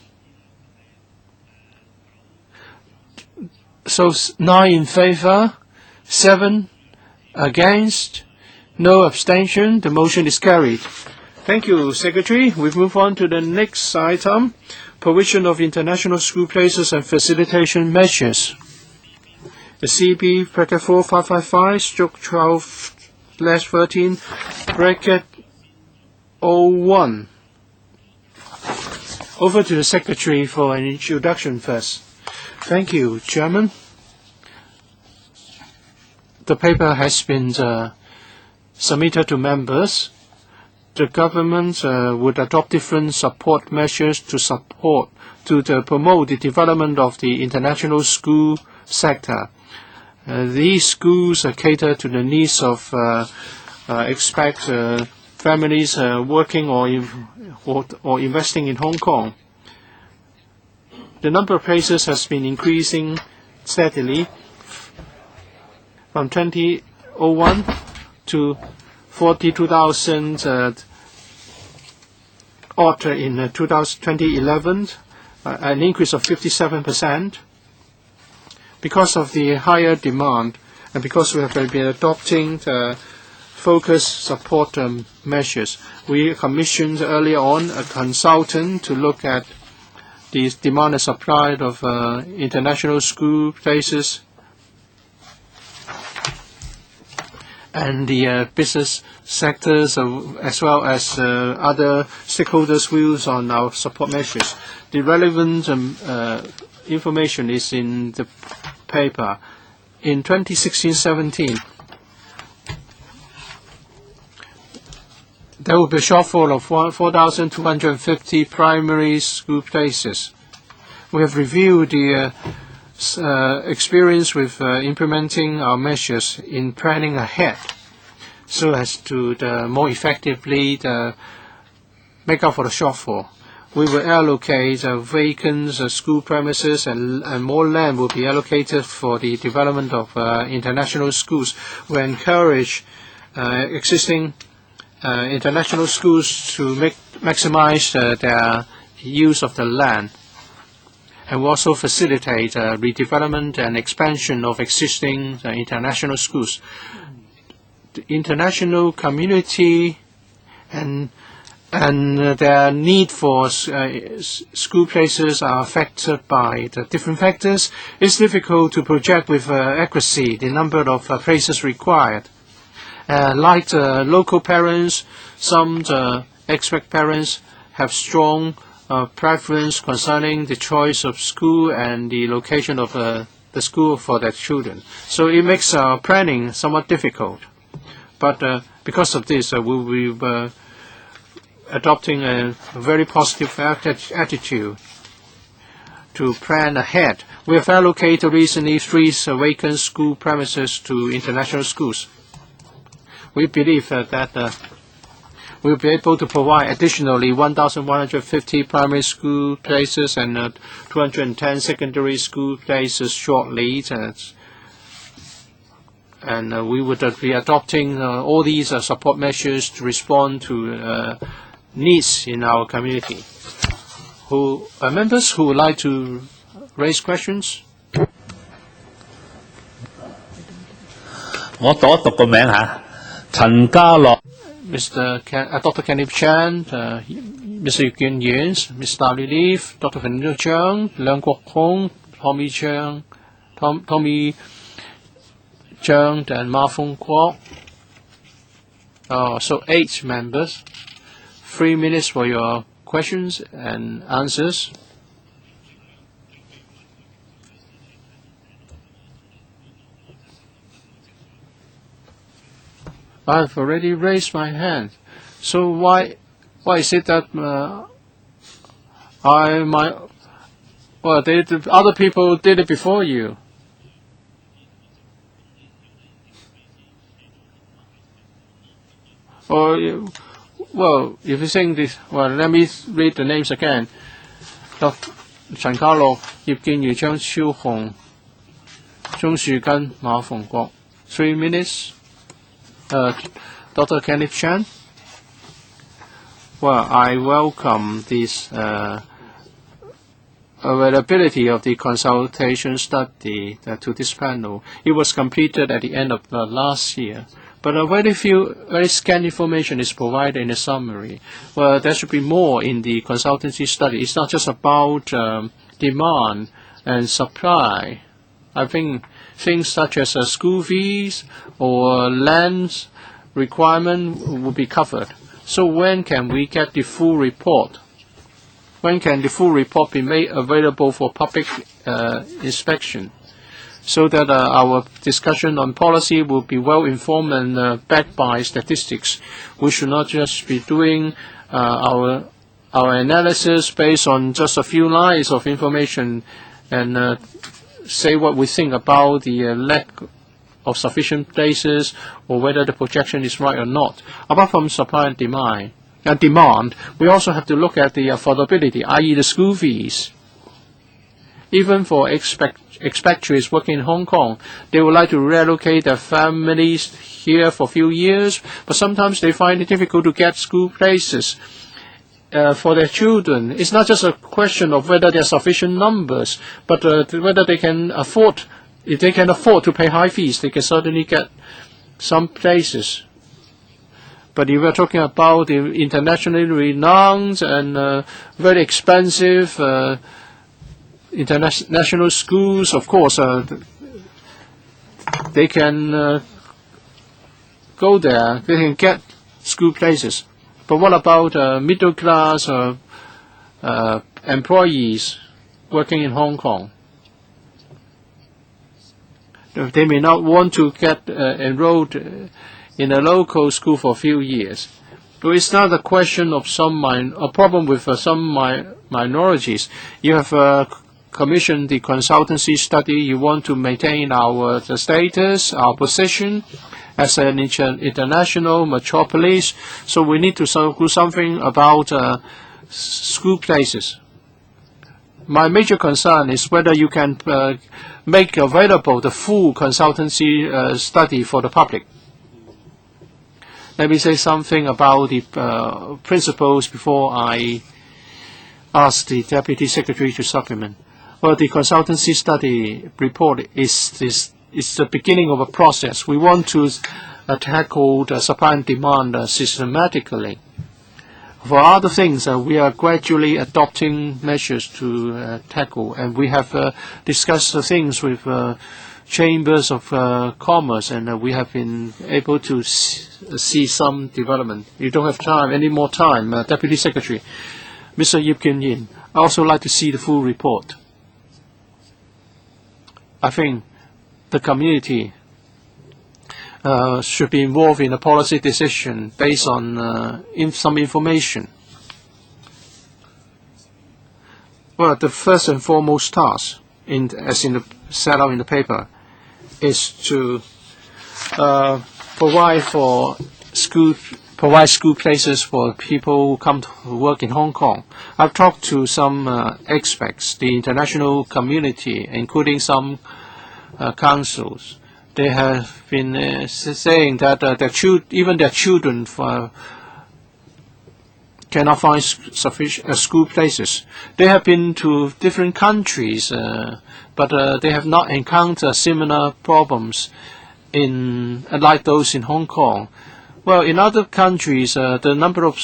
So 9 in favor, 7 against, no abstention. The motion is carried. Thank you, Secretary. We move on to the next item, provision of international school places and facilitation measures. The CB bracket 4555/12/13 bracket 01. Over to the Secretary for an introduction first. Thank you, Chairman. The paper has been submitted to members. The government would adopt different support measures to promote the development of the international school sector. These schools cater to the needs of expat families working or investing in Hong Kong. The number of places has been increasing steadily from 2001 to 42,000 odd in 2011, an increase of 57%. Because of the higher demand and because we have been adopting focused support measures, we commissioned earlier on a consultant to look at the demand and supply of international school places and the business sectors as well as other stakeholders' views on our support measures. The relevant information is in the paper. In 2016-17, there will be a shortfall of 4,250 primary school places. We have reviewed the experience with implementing our measures in planning ahead so as to more effectively make up for the shortfall. We will allocate vacant school premises and more land will be allocated for the development of international schools. We encourage existing international schools to maximize their use of the land, and we also facilitate redevelopment and expansion of existing international schools. The international community and their need for school places are affected by the different factors. It's difficult to project with accuracy the number of places required. Like local parents, some expat parents have strong preference concerning the choice of school and the location of the school for their children. So it makes planning somewhat difficult. But because of this, we will be adopting a very positive attitude to plan ahead. We have allocated recently 3 vacant school premises to international schools. We believe that we'll be able to provide additionally 1,150 primary school places and 210 secondary school places shortly. And we would be adopting all these support measures to respond to needs in our community. Members who would like to raise questions? 我讀一讀個名嚇，陳家樂。Dr. Kenneth CHAN, Mr. Eugene Yens, Ms. Dali Leaf, Dr. Hon Chang, Leung Kwok Hong, Tommy Chang, and Ma Fung Kwok. So 8 members. 3 minutes for your questions and answers. I've already raised my hand. So why is it that other people did it before you? Or well, if you're saying this, well, let me read the names again. Dr. Chan Ka-lok, Yip Kin-yu, Chang Chiu-hong, Zhong Xu-gan, Ma Feng-kwok. 3 minutes. Dr. Kenneth CHAN. Well, I welcome this availability of the consultation study to this panel. It was completed at the end of last year, but very scant information is provided in the summary. Well, there should be more in the consultancy study. It's not just about demand and supply. I think things such as school fees or land requirement will be covered. So when can we get the full report? When can the full report be made available for public inspection, so that our discussion on policy will be well informed and backed by statistics? We should not just be doing our analysis based on just a few lines of information and say what we think about the lack of sufficient places or whether the projection is right or not. Apart from supply and demand, we also have to look at the affordability, i.e. the school fees. Even for expatriates working in Hong Kong, they would like to relocate their families here for a few years, but sometimes they find it difficult to get school places for their children. It's not just a question of whether there are sufficient numbers, but whether they can afford. If they can afford to pay high fees, they can certainly get some places. But if we're talking about the internationally renowned and very expensive international schools, of course, they can go there. They can get school places. But what about middle class employees working in Hong Kong? They may not want to get enrolled in a local school for a few years. So it's not a question of a problem with some minorities. You have commissioned the consultancy study. You want to maintain the status, our position as an international metropolis. So we need to do something about school places. My major concern is whether you can make available the full consultancy study for the public. Let me say something about the principles before I ask the Deputy Secretary to supplement. Well, the consultancy study report is the beginning of a process. We want to tackle the supply and demand systematically. For other things, we are gradually adopting measures to tackle, and we have discussed things with chambers of commerce, and we have been able to see some development. You don't have time, any more time, Deputy Secretary. Mr. Yip Kim Yin, I also like to see the full report. I think the community should be involved in a policy decision based on some information. Well, the first and foremost task, set out in the paper, is to provide school places for people who come to work in Hong Kong. I've talked to some experts, the international community, including some councils. They have been saying that even their children cannot find sufficient school places. They have been to different countries, but they have not encountered similar problems like those in Hong Kong. Well, in other countries, the number of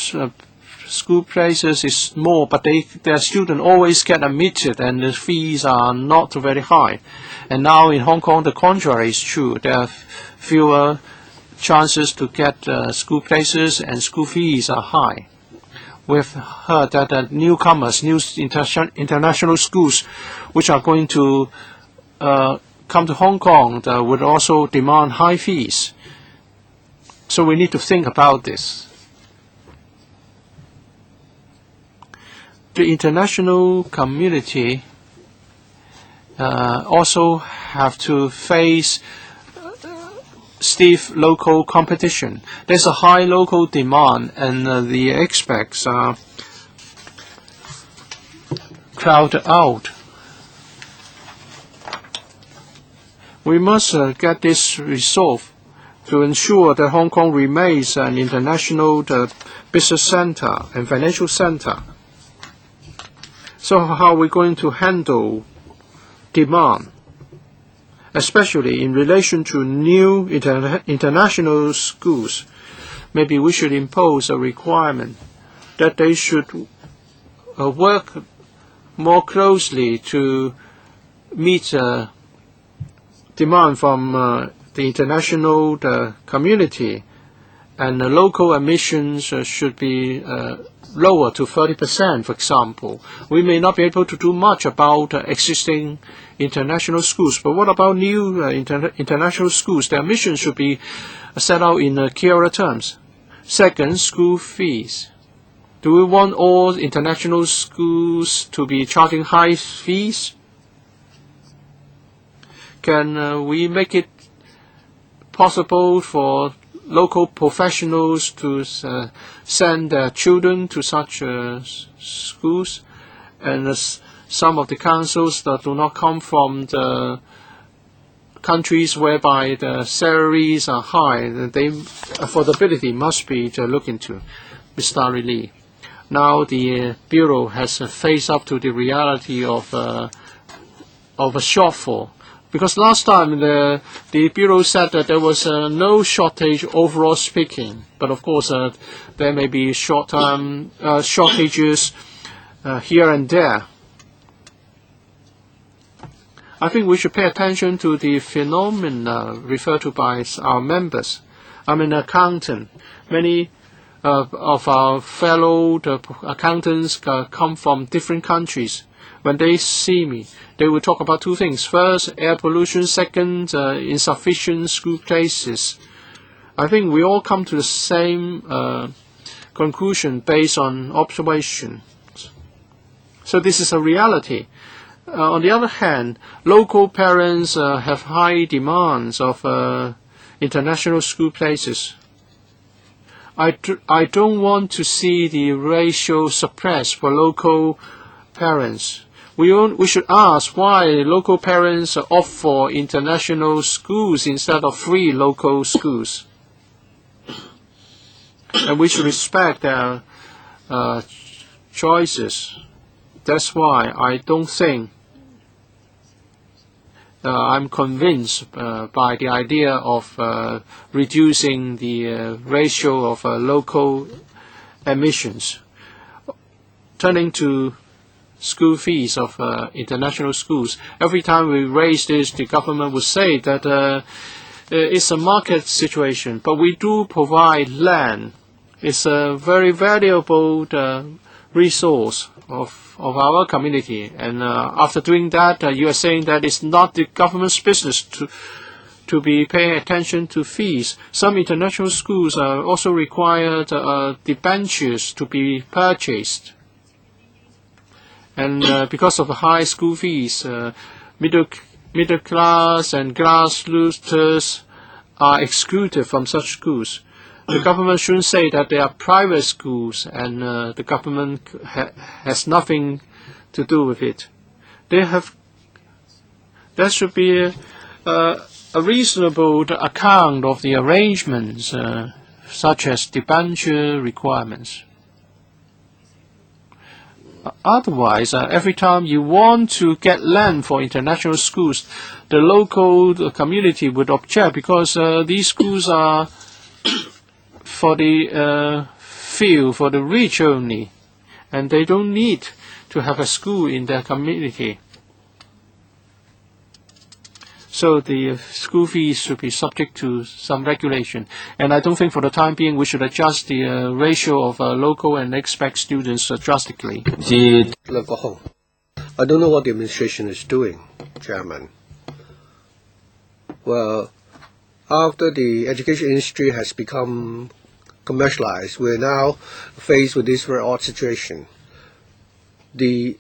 school places is small, but their students always get admitted, and the fees are not very high. And now in Hong Kong, the contrary is true. There are fewer chances to get school places, and school fees are high. We've heard that newcomers, new international schools, which are going to come to Hong Kong, would also demand high fees. So we need to think about this. The international community also have to face stiff local competition. There's a high local demand, and the experts are crowded out. We must get this resolved to ensure that Hong Kong remains an international business center and financial center. So how are we going to handle demand, especially in relation to new international schools? Maybe we should impose a requirement that they should work more closely to meet demand from the international community, and the local admissions should be lower to 30%, for example. We may not be able to do much about existing international schools, but what about new international schools? The admissions should be set out in clearer terms. Second, school fees. Do we want all international schools to be charging high fees? Can we make it possible for local professionals to send their children to such schools? And some of the councils that do not come from the countries whereby the salaries are high, the affordability must be looked into. Mr. Lee. Now the Bureau has faced up to the reality of a shortfall. Because last time the Bureau said that there was no shortage overall speaking, but of course there may be short-term shortages here and there. I think we should pay attention to the phenomena referred to by our members. I'm an accountant. Many of our fellow accountants come from different countries. When they see me, they will talk about two things. First, air pollution. Second, insufficient school places. I think we all come to the same conclusion based on observation. So this is a reality. On the other hand, local parents have high demands of international school places. I don't want to see the ratio suppressed for local parents. We should ask why local parents opt for international schools instead of free local schools. And we should respect their choices. That's why I don't think I'm convinced by the idea of reducing the ratio of local admissions. Turning to school fees of international schools, every time we raise this, the government would say that it's a market situation, but we do provide land. It's a very valuable resource of our community, and after doing that, you are saying that it's not the government's business to be paying attention to fees. Some international schools also require debentures to be purchased, and because of the high school fees, middle class and grassroots are excluded from such schools. The government shouldn't say that they are private schools and the government has nothing to do with it. There should be a reasonable account of the arrangements, such as debenture requirements. Otherwise, every time you want to get land for international schools, the local community would object because these schools are for the field, for the rich only, and they don't need to have a school in their community. So the school fees should be subject to some regulation. And I don't think for the time being we should adjust the ratio of local and expat students drastically. Dr. Hon, I don't know what the administration is doing, Chairman. Well, after the education industry has become commercialized, we're now faced with this very odd situation. The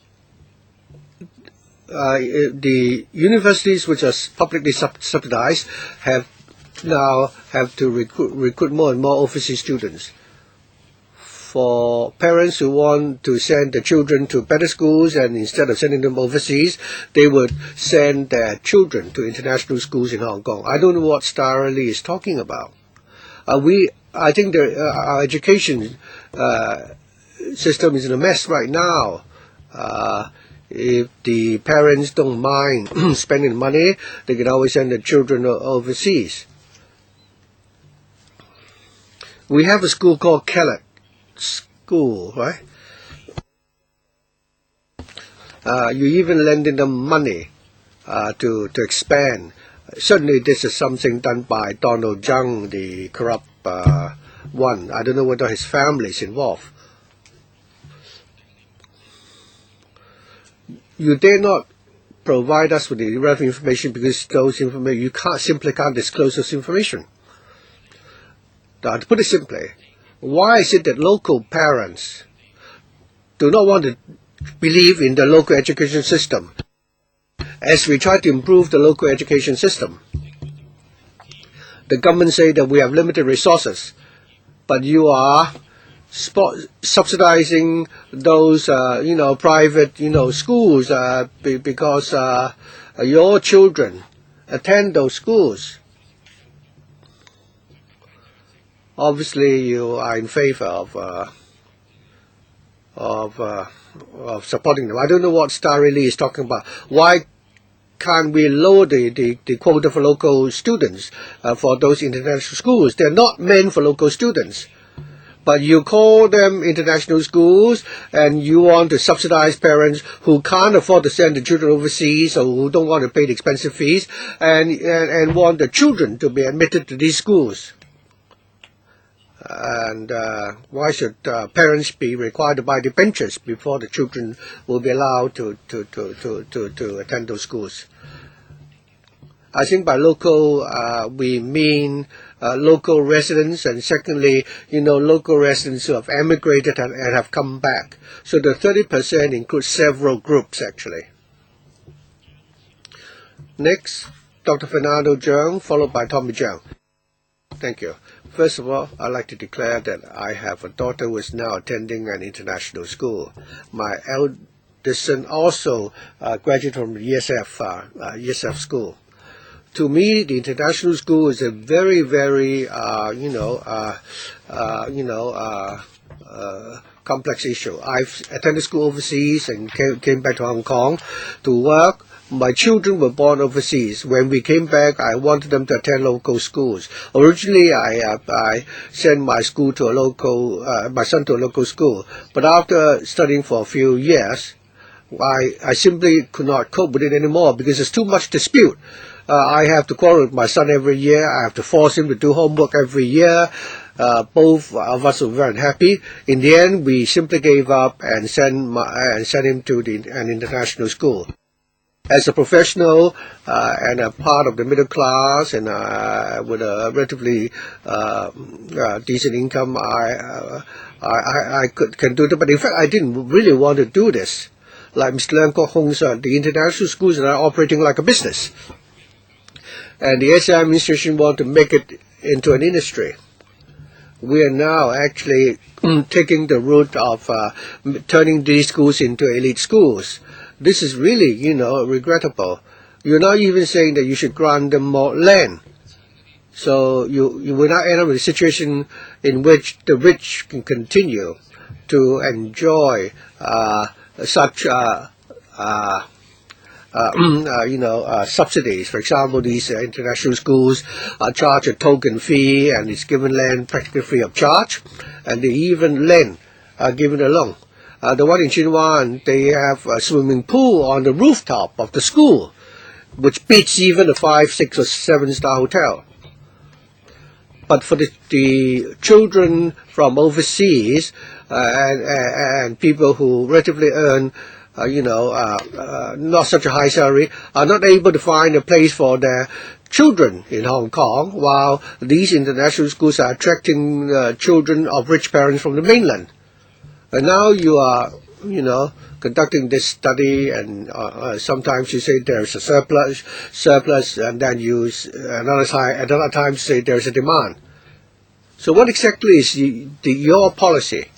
universities which are publicly subsidized now have to recruit more and more overseas students. For parents who want to send their children to better schools, and instead of sending them overseas, they would send their children to international schools in Hong Kong. I don't know what Dr. Lee is talking about. I think our education system is in a mess right now. If the parents don't mind spending money, they can always send their children overseas. We have a school called Kellett School, right? You even lending them money to expand. Certainly this is something done by Donald Zhang, the corrupt one. I don't know whether his family is involved. You dare not provide us with the relevant information because those information you simply can't disclose those information. Now, to put it simply, why is it that local parents do not want to believe in the local education system as we try to improve the local education system? The government say that we have limited resources, but you are subsidizing those private schools because your children attend those schools. Obviously, you are in favor of supporting them. I don't know what Starry Lee is talking about. Why can't we lower the quota for local students for those international schools? They're not meant for local students. But you call them international schools and you want to subsidize parents who can't afford to send the children overseas or who don't want to pay the expensive fees and want the children to be admitted to these schools. And why should parents be required to buy the benches before the children will be allowed to attend those schools? I think by local we mean local residents, and secondly, local residents who have emigrated and have come back. So the 30% includes several groups actually. Next, Dr. Fernando Zhang, followed by Tommy Zhang. Thank you. First of all, I'd like to declare that I have a daughter who is now attending an international school. My eldest son also graduated from the ESF school. To me, the international school is a very, very, complex issue. I've attended school overseas and came back to Hong Kong to work. My children were born overseas. When we came back, I wanted them to attend local schools. Originally, I sent my son to a local school. But after studying for a few years, I simply could not cope with it anymore because there's too much dispute. I have to quarrel with my son every year. I have to force him to do homework every year. Both of us were very unhappy. In the end, we simply gave up and sent him to an international school. As a professional and a part of the middle class and with a relatively decent income, I can do that. But in fact, I didn't really want to do this. Like Mr. Leung Kok Hong said, the international schools are operating like a business. And the SI administration want to make it into an industry. We are now actually taking the route of turning these schools into elite schools. This is really, regrettable. You're not even saying that you should grant them more land. So you will not end up with a situation in which the rich can continue to enjoy such subsidies. For example, these international schools charge a token fee and it's given land practically free of charge, and they even lend given a loan. The one in Chinwan, they have a swimming pool on the rooftop of the school, which beats even a 5, 6, or 7-star hotel. But for the children from overseas and people who relatively earn not such a high salary, are not able to find a place for their children in Hong Kong, while these international schools are attracting children of rich parents from the mainland. And now you are, conducting this study, and sometimes you say there's a surplus, and then another time say there's a demand. So what exactly is your policy?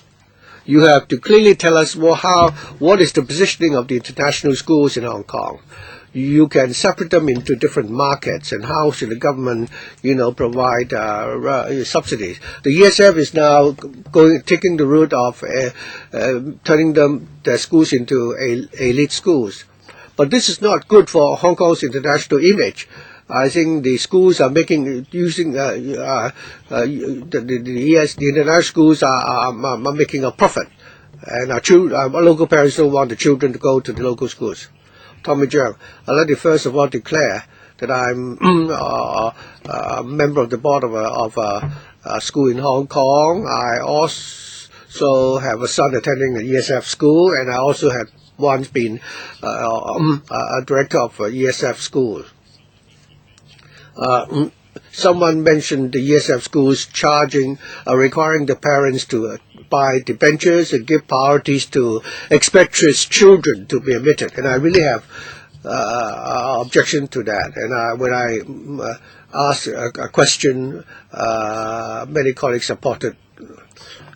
You have to clearly tell us what is the positioning of the international schools in Hong Kong. you can separate them into different markets, and how should the government, provide subsidies? The ESF is now taking the route of turning their schools into elite schools, but this is not good for Hong Kong's international image. I think the schools are using the international schools are making a profit, and our local parents don't want the children to go to the local schools. Tommy Cheung, I'd like to first of all declare that I'm a member of the board of a school in Hong Kong. I also have a son attending the ESF school, and I also had once been a director of ESF school. Someone mentioned the ESF schools requiring the parents to buy debentures and give priorities to expatriate children to be admitted, and I really have objection to that. And when I asked a question, many colleagues supported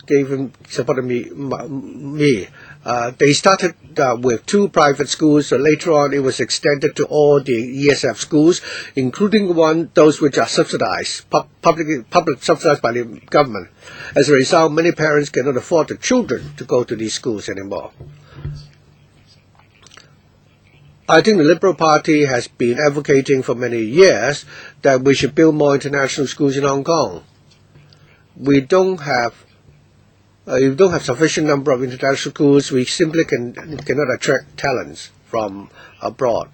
me. They started with 2 private schools, so later on it was extended to all the ESF schools, including those which are subsidized, public subsidized by the government. As a result, many parents cannot afford the children to go to these schools anymore. I think the Liberal Party has been advocating for many years that we should build more international schools in Hong Kong. We don't have sufficient number of international schools. We simply cannot attract talents from abroad.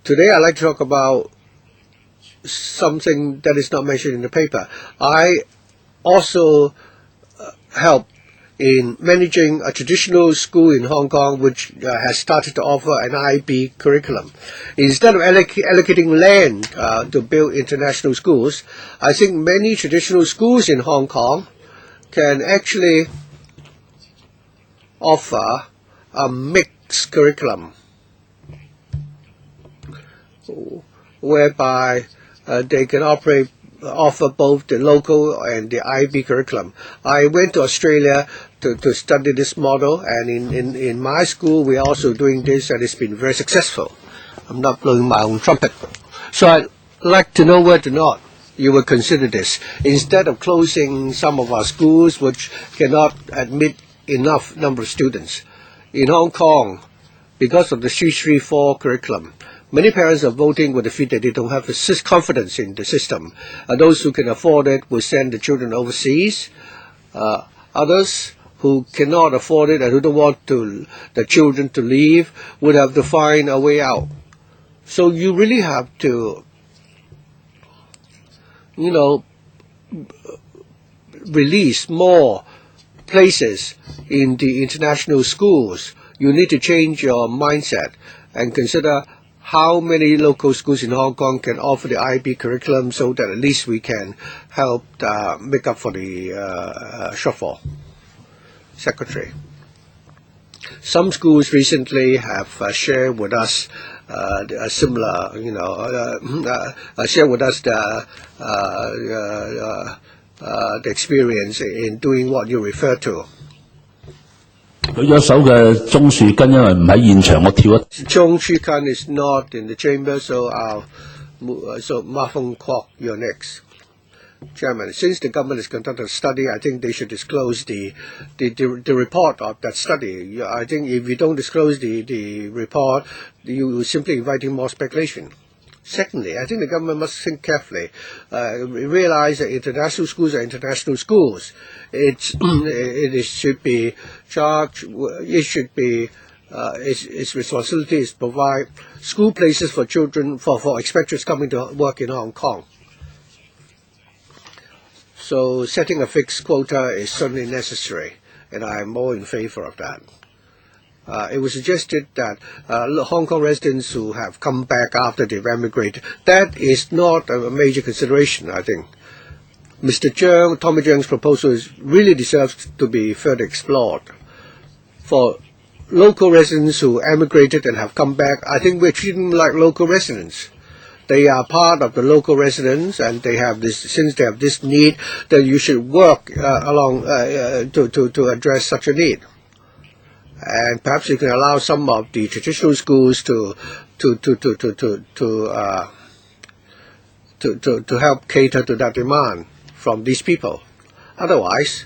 Today I'd like to talk about something that is not mentioned in the paper. I also help in managing a traditional school in Hong Kong which has started to offer an IB curriculum. Instead of allocating land to build international schools, I think many traditional schools in Hong Kong can actually offer a mixed curriculum whereby they can offer both the local and the IB curriculum. I went to Australia to study this model, and in my school we're also doing this, and it's been very successful. I'm not blowing my own trumpet. So I'd like to know whether or not you would consider this. Instead of closing some of our schools which cannot admit enough number of students. In Hong Kong, because of the 334 curriculum, many parents are voting with the feet that they don't have the confidence in the system. Those who can afford it will send the children overseas. Others who cannot afford it and who don't want the children to leave would have to find a way out. So you really have to, release more places in the international schools. You need to change your mindset and consider how many local schools in Hong Kong can offer the IB curriculum so that at least we can help make up for the shortfall. Secretary. Some schools recently have shared with us a similar, share with us the experience in doing what you refer to. 舉咗手嘅鍾樹根因為唔喺現場，我跳一。Chong Chu Kan is not in the chamber, so Ma Fong Kwok, you're next. Chairman, since the government has conducted a study, I think they should disclose the report of that study. I think if you don't disclose the report, you are simply inviting more speculation. Secondly, I think the government must think carefully, realize that international schools are international schools. It should be charged. It should be its responsibility is to provide school places for children for expatriates coming to work in Hong Kong. So setting a fixed quota is certainly necessary, and I am more in favor of that. It was suggested that Hong Kong residents who have come back after they've emigrated, that is not a major consideration, I think. Mr. Cheung, Tommy Cheung's proposal really deserves to be further explored. For local residents who emigrated and have come back, I think we're treating them like local residents. They are part of the local residents, and they have this. Since they have this need, then you should work along to address such a need. And perhaps you can allow some of the traditional schools to to help cater to that demand from these people. Otherwise,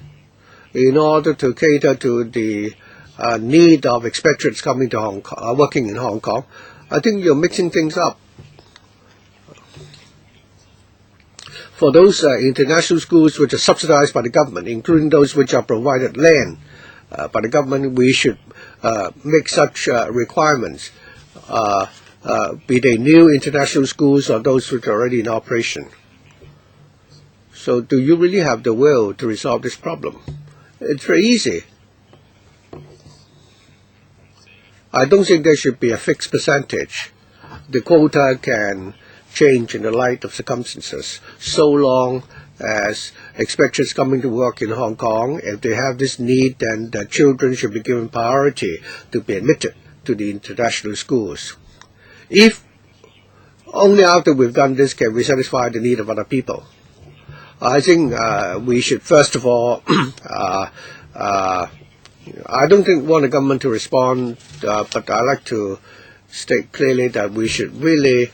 in order to cater to the need of expatriates coming to Hong Kong, working in Hong Kong, I think you're mixing things up. For those international schools which are subsidized by the government, including those which are provided land by the government, we should make such requirements, be they new international schools or those which are already in operation. So do you really have the will to resolve this problem? It's very easy. I don't think there should be a fixed percentage. The quota can change in the light of circumstances, so long as expatriates coming to work in Hong Kong, if they have this need, then the children should be given priority to be admitted to the international schools. If only after we've done this can we satisfy the need of other people. I think we should first of all, I don't want the government to respond, but I like to state clearly that we should really,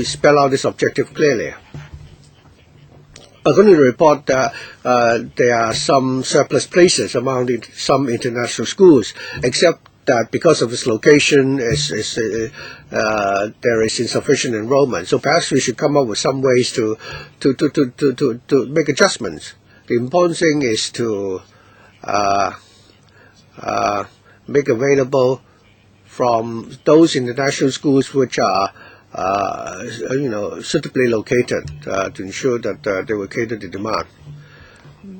spell out this objective clearly. According to the report, there are some surplus places among some international schools, except that because of its location, there is insufficient enrollment. So perhaps we should come up with some ways to make adjustments. The important thing is to make available from those international schools which are suitably located to ensure that they will cater to demand.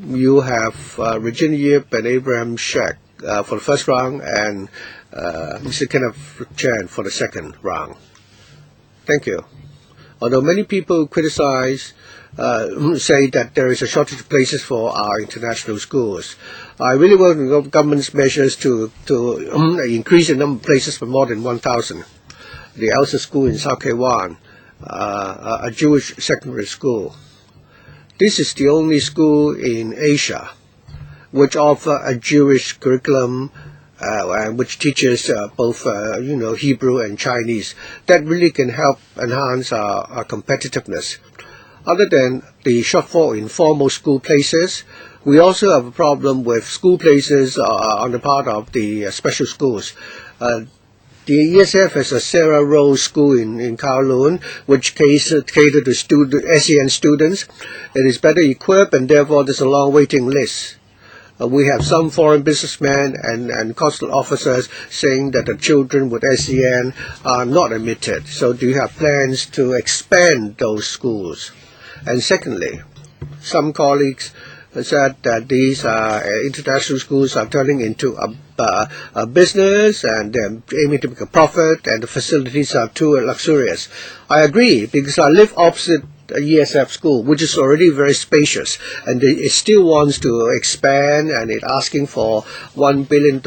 You have Regina Yip and Abraham Sheck for the first round, and Mr. Kenneth CHAN for the second round. Thank you. Although many people criticize, say that there is a shortage of places for our international schools, I really welcome the government's measures to increase the number of places for more than 1,000. The Elsa School in South Kei Wan, a Jewish secondary school. This is the only school in Asia which offer a Jewish curriculum and which teaches both Hebrew and Chinese. That really can help enhance our competitiveness. Other than the shortfall in formal school places, we also have a problem with school places on the part of the special schools. The ESF has a Sarah Rose School in Kowloon, which cater to SEN students. It is better equipped, and therefore there's a long waiting list. We have some foreign businessmen and consular officers saying that the children with SEN are not admitted. So do you have plans to expand those schools? And secondly, some colleagues said that these international schools are turning into a business, and they're aiming to make a profit, and the facilities are too luxurious. I agree, because I live opposite a ESF school, which is already very spacious, and it still wants to expand, and it's asking for $1 billion,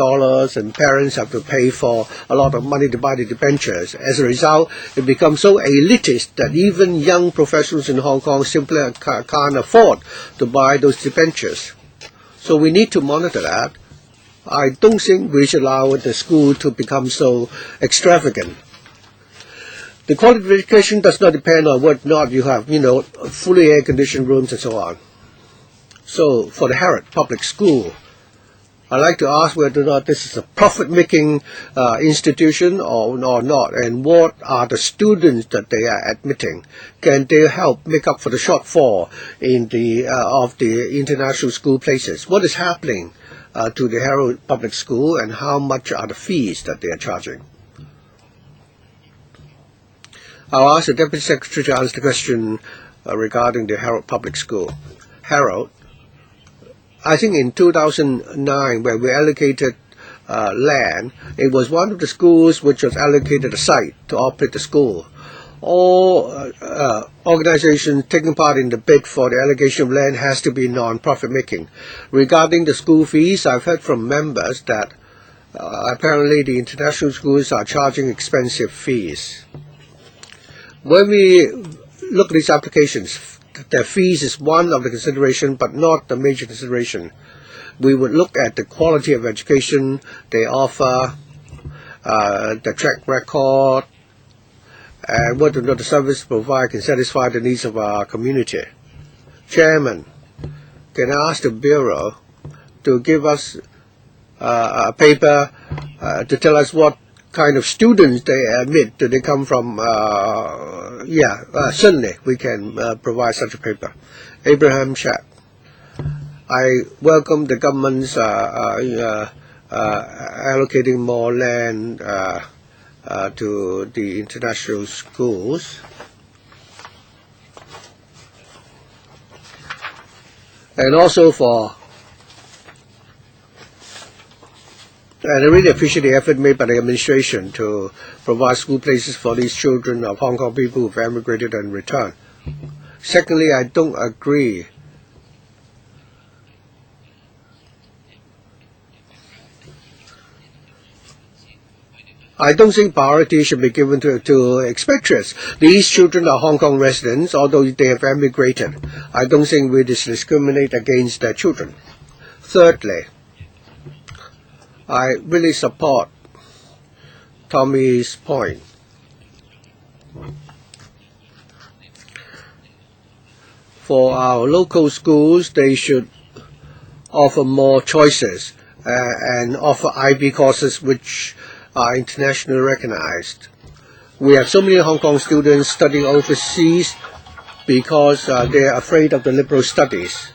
and parents have to pay for a lot of money to buy the debentures. As a result, it becomes so elitist that even young professionals in Hong Kong simply can't afford to buy those debentures. So we need to monitor that. I don't think we should allow the school to become so extravagant. The quality of education does not depend on whether or not you have, fully air-conditioned rooms and so on. So for the Harrod Public School, I'd like to ask whether or not this is a profit-making institution or not, and what are the students that they are admitting? Can they help make up for the shortfall in of the international school places? What is happening to the Harrod Public School, and how much are the fees that they are charging? I'll ask the Deputy Secretary to answer the question regarding the Harrod Public School. Harrod, I think in 2009, when we allocated land, it was one of the schools which was allocated a site to operate the school. All organizations taking part in the bid for the allocation of land has to be non-profit making. Regarding the school fees, I've heard from members that apparently the international schools are charging expensive fees. When we look at these applications, the fees is one of the consideration, but not the major consideration. We would look at the quality of education they offer, the track record, and whether or not the service provided can satisfy the needs of our community. Chairman, can I ask the Bureau to give us a paper to tell us what kind of students they admit? Do they come from? Certainly we can provide such a paper. Abraham Schack. I welcome the government's allocating more land to the international schools. And also and I really appreciate the effort made by the administration to provide school places for these children of Hong Kong people who have emigrated and returned. Secondly, I don't agree I don't think priority should be given to expatriates. These children are Hong Kong residents, although they have emigrated. I don't think we discriminate against their children. Thirdly, I really support Tommy's point. For our local schools, they should offer more choices and offer IB courses which are internationally recognized. We have so many Hong Kong students studying overseas because they are afraid of the liberal studies.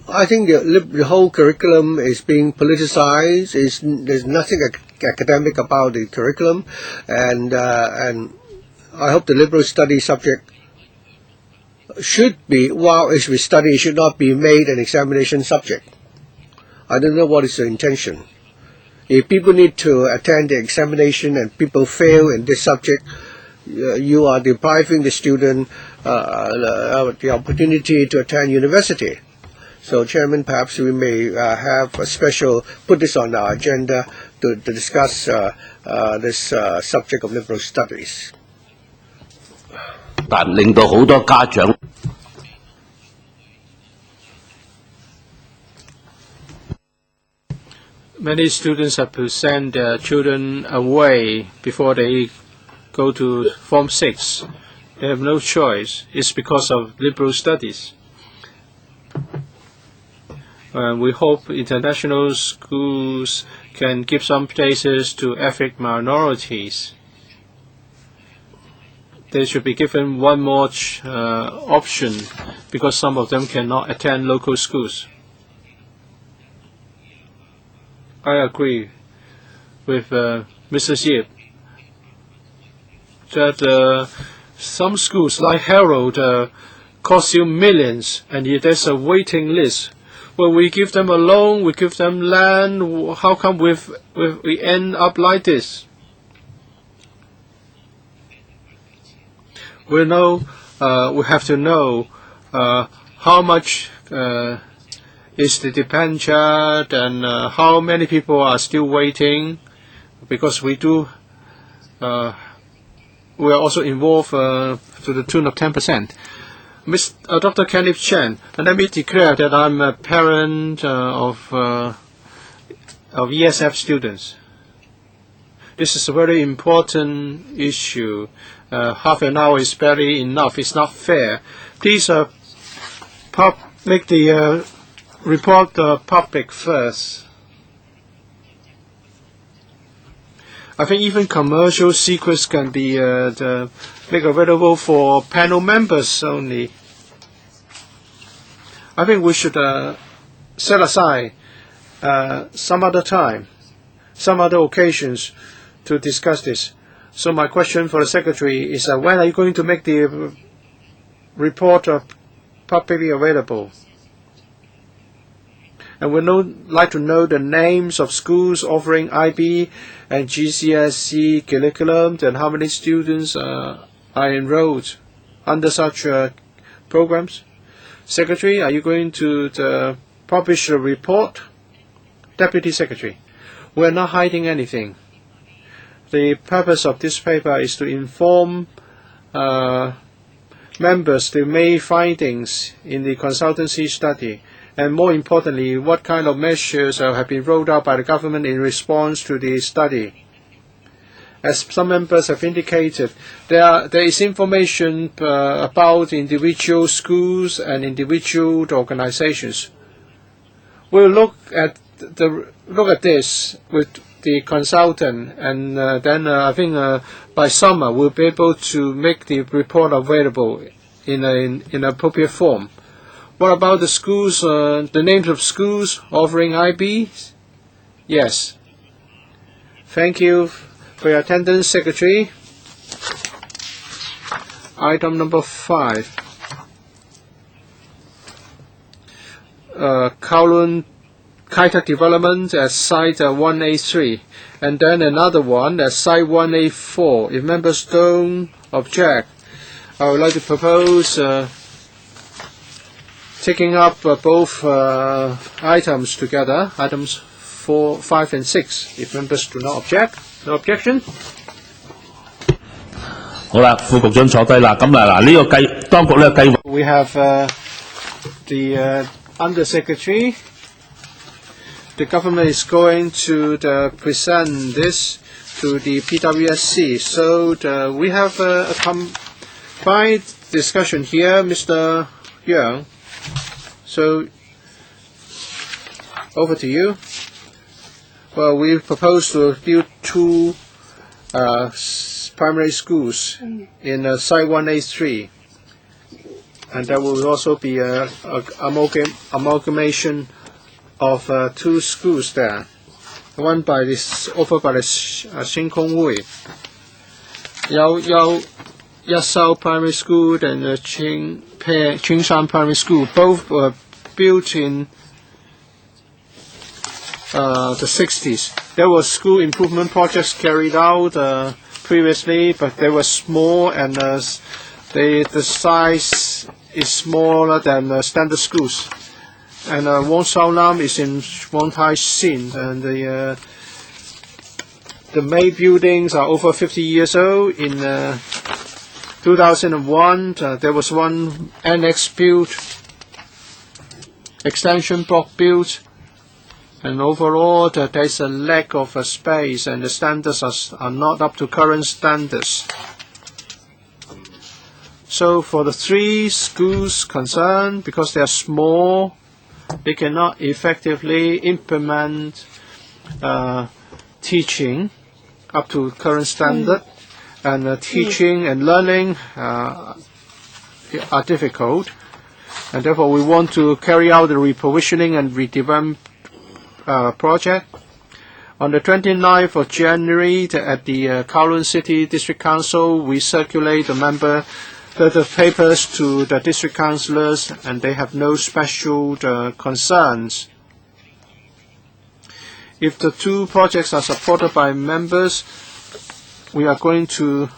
I think the whole curriculum is being politicized. There's nothing academic about the curriculum, and I hope the liberal studies subject should be, while we study, it should not be made an examination subject. I don't know what is the intention. If people need to attend the examination and people fail in this subject, you are depriving the student the opportunity to attend university. So, Chairman, perhaps we may have a special, put this on our agenda to discuss this subject of liberal studies. 但令到好多家長 Many students have to send their children away before they go to Form 6. They have no choice. It's because of liberal studies. We hope international schools can give some places to ethnic minorities. They should be given one more option because some of them cannot attend local schools. I agree with Mrs. Yip that some schools like Herald cost you millions, and there's a waiting list. When we give them a loan, we give them land, how come we end up like this? We have to know how much is the debenture and how many people are still waiting, because we are also involved to the tune of 10%. Dr. Kenneth CHAN, and let me declare that I'm a parent of ESF students. This is a very important issue. Half an hour is barely enough. It's not fair. Please make the report public first. I think even commercial secrets can be made available for panel members only. I think we should set aside some other time, some other occasions to discuss this. So my question for the Secretary is when are you going to make the report publicly available? And we'd like to know the names of schools offering IB and GCSE curriculum and how many students are enrolled under such programs. Secretary, are you going to publish a report? Deputy Secretary, we're not hiding anything. The purpose of this paper is to inform members the main findings in the consultancy study And more importantly, what kind of measures have been rolled out by the government in response to the study? As some members have indicated, there is information about individual schools and individual organizations. We'll look at this with the consultant, and then I think by summer we'll be able to make the report available in an appropriate form. What about the schools, the names of schools offering IBs? Yes. Thank you for your attendance, Secretary. Item number 5. Kowloon Kai-tak development at site 1A3, and then another one at site 1A4. If members don't object, I would like to propose taking up both items together, items 4, 5, and 6. If members do not object, no objection. 好啦，副局長坐低啦。咁嗱，呢個當局呢個計劃 We have the Undersecretary. The government is going to present this to the PWSC. So we have a combined discussion here, Mr. Yang. So over to you. Well, we propose to build 2 primary schools in site 1A3, and there will also be an amalgamation of 2 schools there. One offered by the 星空會，有一修 primary school and青山 primary school. Both were built in the 60s. There were school improvement projects carried out previously, but they were small, and the size is smaller than standard schools. And Wong Sao Lam is in Wong Tai Sin, and the main buildings are over 50 years old. In 2001, there was one annex built, extension block built, and overall there is a lack of space, and the standards are not up to current standards. So for the 3 schools concerned, because they are small, they cannot effectively implement teaching up to current standard, and teaching and learning are difficult, and therefore we want to carry out the reprovisioning and redevelopment project. On the 29th of January at the Kowloon City District Council, we circulate the papers to the district councillors, and they have no special concerns. If the 2 projects are supported by members, we are going to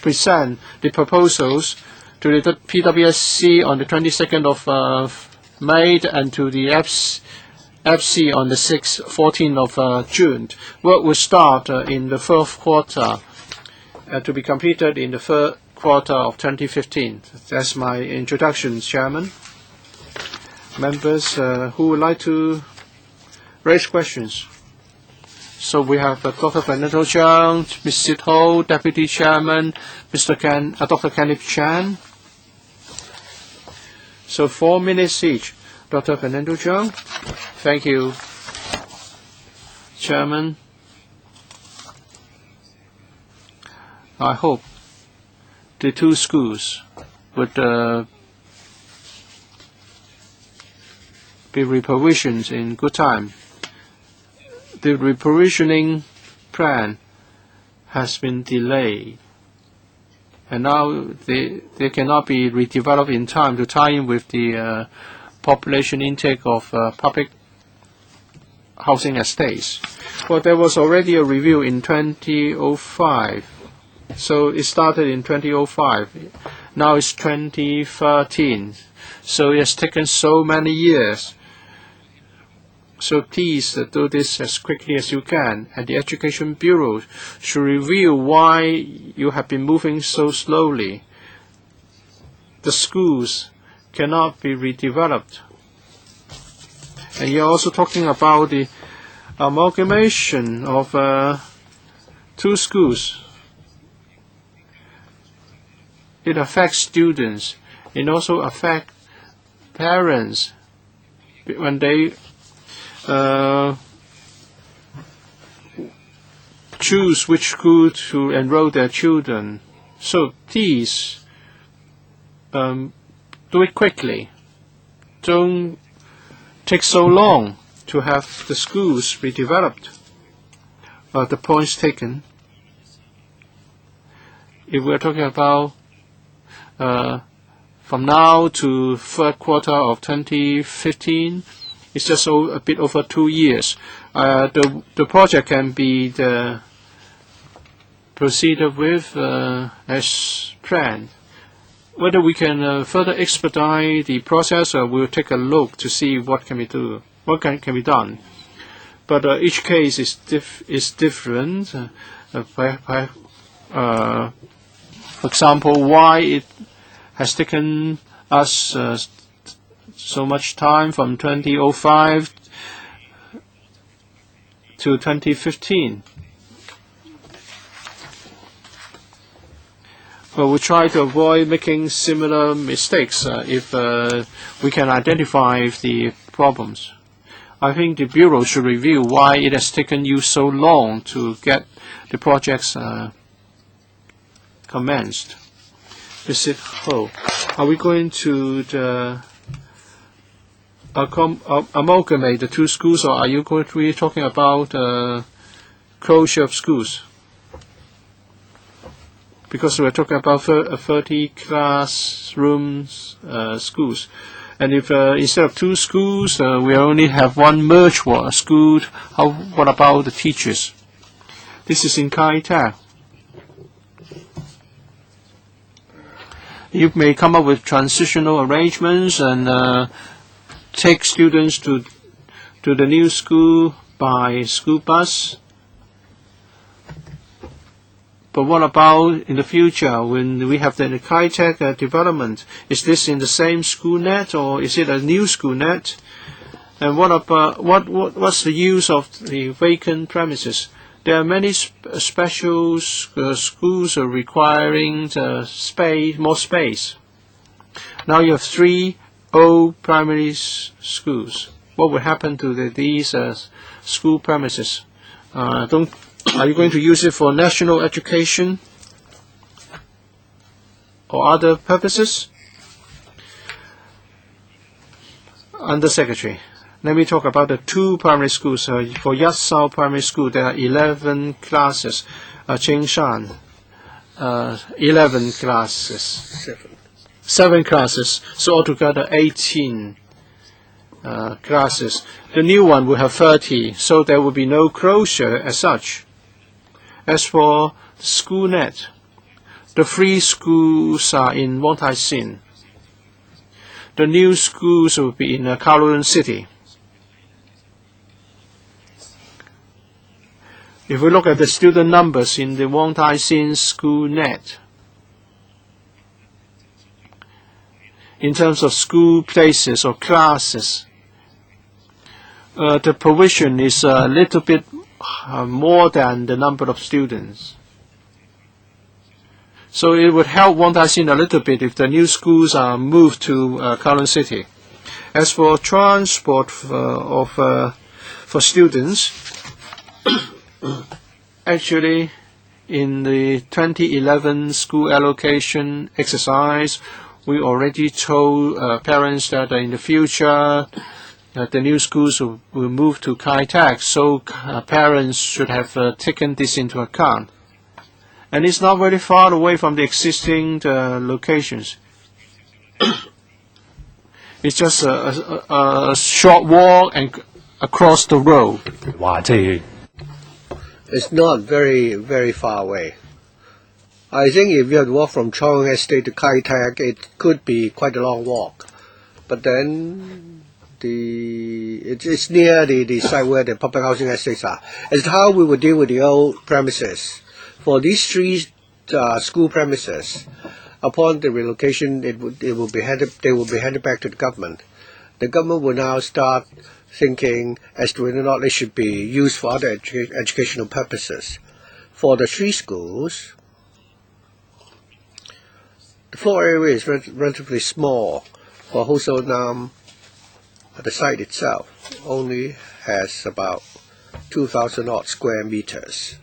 present the proposals to the PWSC on the 22nd of May and to the FC on the 14th of June. Work will start in the 4th quarter to be completed in the 3rd quarter of 2015. That's my introduction, Chairman. Members who would like to raise questions? So we have Dr. Fernando Cheung, Ms. Sid Ho, Deputy Chairman, Dr. Kenneth CHAN. So 4 minutes each. Dr. Fernando Cheung. Thank you, Chairman. I hope the 2 schools would be reprovisioned in good time. The reprovisioning plan has been delayed, and now they cannot be redeveloped in time to tie in with the population intake of public housing estates. Well, there was already a review in 2005. So it started in 2005. Now it's 2013. So it has taken so many years. So please do this as quickly as you can. And the Education Bureau should review why you have been moving so slowly. The schools cannot be redeveloped. And you're also talking about the amalgamation of 2 schools. It affects students. It also affects parents when they choose which school to enroll their children. So please do it quickly. Don't take so long to have the schools redeveloped. The points taken. If we're talking about from now to third quarter of 2015, it's just a bit over 2 years. The project can be proceeded with as planned. Whether we can further expedite the process, we'll take a look to see what can be done. But each case is different. For example, why it has taken us so much time from 2005 to 2015. Well, we try to avoid making similar mistakes if we can identify the problems. I think the Bureau should review why it has taken you so long to get the projects commenced. Visit Ho. Are we going to amalgamate the 2 schools, or are you going to be talking about closure of schools? Because we're talking about 30 classrooms schools. And if instead of 2 schools, we only have 1 merged school, what about the teachers? This is in Kai Tak. You may come up with transitional arrangements and take students to the new school by school bus. But what about in the future when we have the Kai Tak development? Is this in the same school net or is it a new school net? And what about what's the use of the vacant premises? There are many special schools requiring more space. Now you have 3 old primary schools. What will happen to these school premises? Are you going to use it for national education or other purposes? Undersecretary, let me talk about the 2 primary schools. For Yat Sao Primary School, there are 11 classes. Chengshan, 11 classes. 7 classes. So altogether 18 classes. The new one will have 30, so there will be no closure as such. As for school net, the 3 schools are in Wong Tai Sin. The new schools will be in Kowloon City. If we look at the student numbers in the Wong Tai Sin school net, in terms of school places or classes, the provision is a little bit more than the number of students. So it would help Wong Tai Sin a little bit if the new schools are moved to Kowloon City. As for transport for students, actually in the 2011 school allocation exercise, we already told parents that in the future the new schools will move to Kai Tak, so parents should have taken this into account. And it's not very far away from the existing locations. It's just a short walk and across the road. It's not very, very far away. I think if you had to walk from Chong Estate to Kai Tak, it could be quite a long walk. But then it's near the site where the public housing estates are. As to how we would deal with the old premises. For these 3 school premises, Upon the relocation, they will be handed back to the government. The government will now start thinking as to whether or not they should be used for other educational purposes. For the 3 schools, the floor area is relatively small. For Ho So Nam, the site itself only has about 2,000 odd square meters.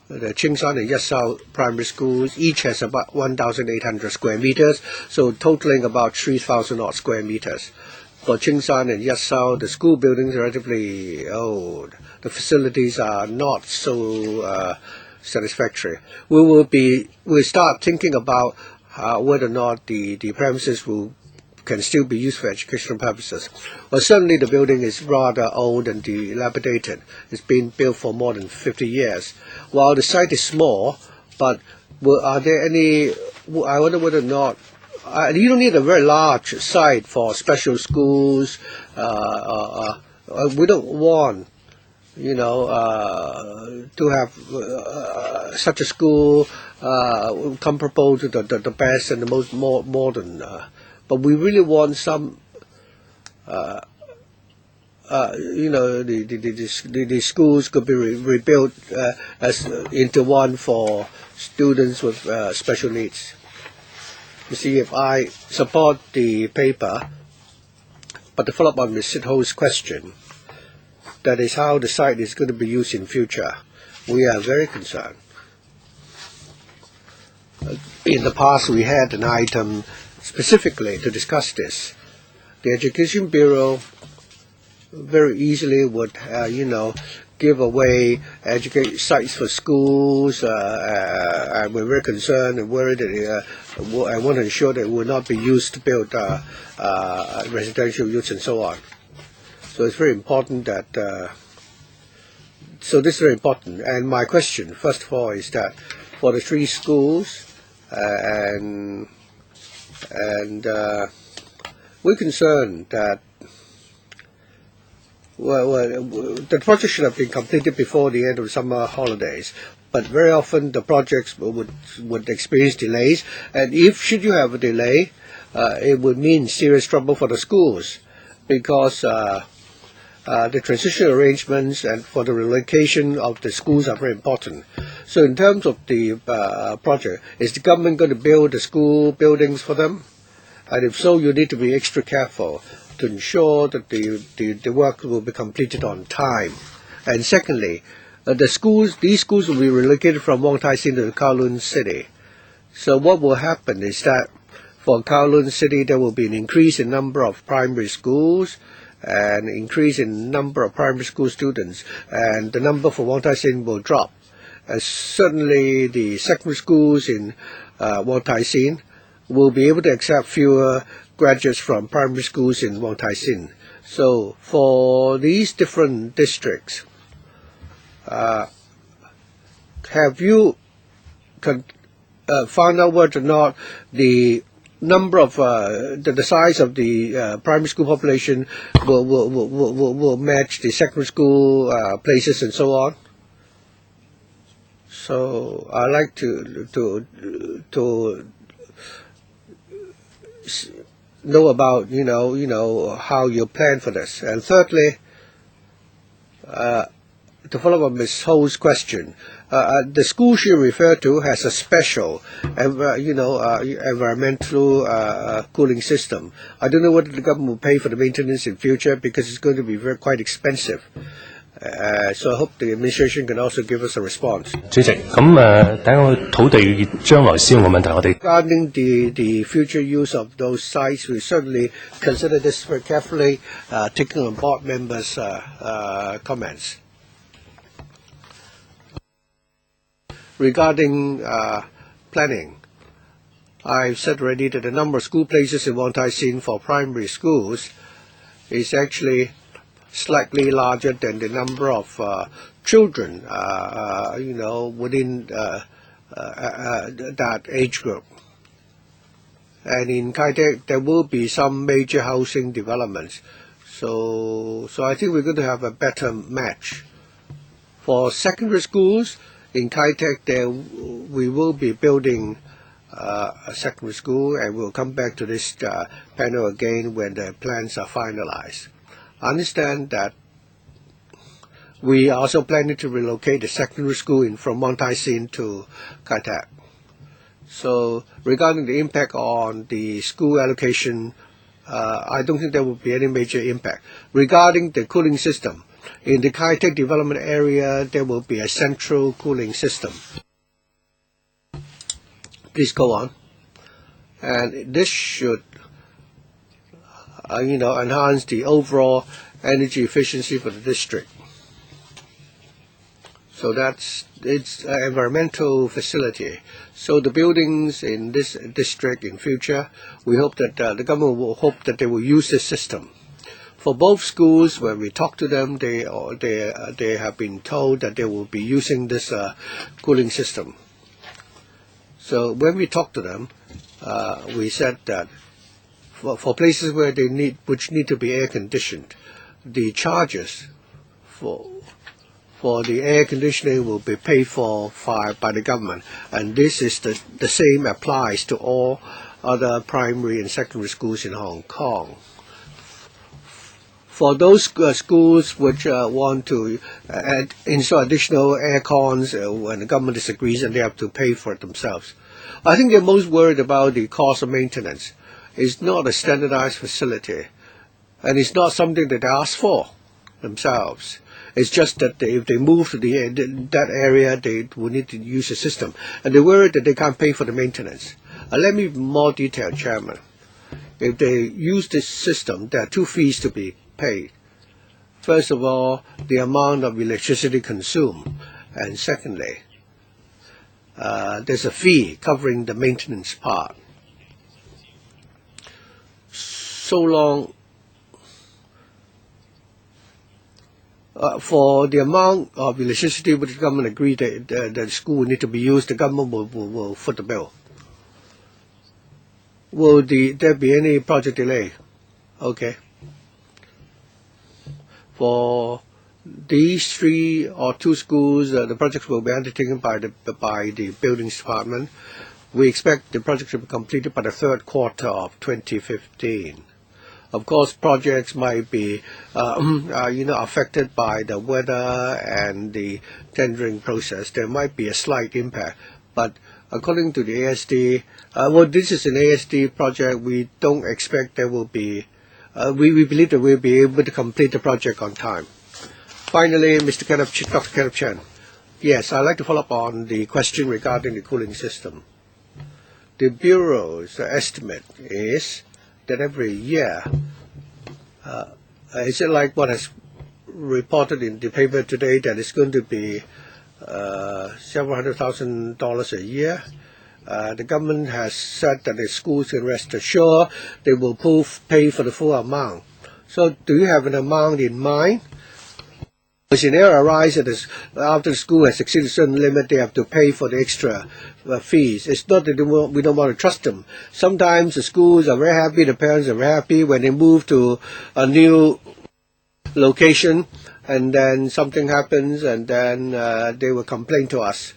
The Ching Shan and Yat Sao primary schools each has about 1,800 square meters, so totaling about 3,000 odd square meters. For Ching Shan and Yat Sao, the school buildings are relatively old. The facilities are not so satisfactory. We'll start thinking about whether or not the premises can still be used for educational purposes. Well, certainly the building is rather old and dilapidated. It's been built for more than 50 years. While the site is small, but are there any, I wonder whether or not, you don't need a very large site for special schools. We don't want, to have such a school comparable to the best and the most modern. But we really want some, the schools could be rebuilt as into one for students with special needs. You see, if I support the paper, but to follow up on Ms. Sit Ho's question, that is how the site is going to be used in future, we are very concerned. In the past, we had an item specifically to discuss this. The Education Bureau very easily would, give away sites for schools, and we're very concerned and worried that I want to ensure that it will not be used to build residential units and so on. So it's very important that, so this is very important. And my question, first of all, is that for the 3 schools, and we're concerned that the project should have been completed before the end of summer holidays, but very often the projects would experience delays, and should you have a delay, it would mean serious trouble for the schools, because the transition arrangements and for the relocation of the schools are very important. So in terms of the project, is the government going to build the school buildings for them? And if so, you need to be extra careful to ensure that the work will be completed on time. And secondly, these schools will be relocated from Wong Tai Sin to Kowloon City. So what will happen is that for Kowloon City, there will be an increase in number of primary schools, and increase in number of primary school students, and the number for Wong Tai Sin will drop. Certainly the secondary schools in Wong Tai Sin will be able to accept fewer graduates from primary schools in Wong Tai Sin. So for these different districts, have you found out whether or not the number of the size of the primary school population will match the secondary school places and so on? So I like to know about how you plan for this. And thirdly, to follow up Ms. Ho's question, the school she referred to has a special, environmental cooling system. I don't know whether the government will pay for the maintenance in future, because it's going to be quite expensive. So I hope the administration can also give us a response. 主席，咁等我土地將來使用嘅問題，我哋 Regarding the future use of those sites, we certainly consider this very carefully, taking on board members' comments. Regarding planning, I've said already that the number of school places in Wong Tai Sin for primary schools is actually slightly larger than the number of children, within that age group. And in Kai Tak, there will be some major housing developments. So I think we're going to have a better match. For secondary schools, in Kai Tak, we will be building secondary school, and we'll come back to this panel again when the plans are finalized. I understand that we are also planning to relocate the secondary school from Mont Tai-sin to Kai Tak. So regarding the impact on the school allocation, I don't think there will be any major impact. Regarding the cooling system, in the Kai Tak development area, there will be a central cooling system. Please go on. And this should, enhance the overall energy efficiency for the district. So it's an environmental facility. So the buildings in this district in future, we hope that the government will hope that they will use this system. For both schools, when we talk to them, they have been told that they will be using this cooling system. So when we talk to them, we said that for places where which need to be air conditioned, the charges for the air conditioning will be paid for by the government, and this is the same applies to all other primary and secondary schools in Hong Kong. For those schools which want to install additional air cons when the government disagrees and they have to pay for it themselves, I think they're most worried about the cost of maintenance. It's not a standardized facility, and it's not something that they ask for themselves. It's just that if they move to that area, they will need to use the system, and they're worried that they can't pay for the maintenance. Let me be more detailed, Chairman. If they use this system, there are two fees to be paid. First of all, the amount of electricity consumed, and secondly, there's a fee covering the maintenance part. So long for the amount of electricity which the government agreed that the school will need to be used, the government will foot the bill. Will there be any project delay? Okay. For these 3 or 2 schools, the projects will be undertaken by the buildings department. We expect the project to be completed by the 3rd quarter of 2015. Of course, projects might be, affected by the weather and the tendering process. There might be a slight impact, but according to the ASD, this is an ASD project. We don't expect there will be. We believe that we'll be able to complete the project on time. Finally, Dr. Kenneth CHAN. Yes, I'd like to follow up on the question regarding the cooling system. The Bureau's estimate is that every year, is it like what has reported in the paper today that it's going to be several $100,000 a year? The government has said that the schools can rest assured they will pay for the full amount. So do you have an amount in mind? The scenario arises that after the school has exceeded a certain limit, they have to pay for the extra fees. It's not that we don't want to trust them. Sometimes the schools are very happy, the parents are very happy when they move to a new location, and then something happens, and then they will complain to us.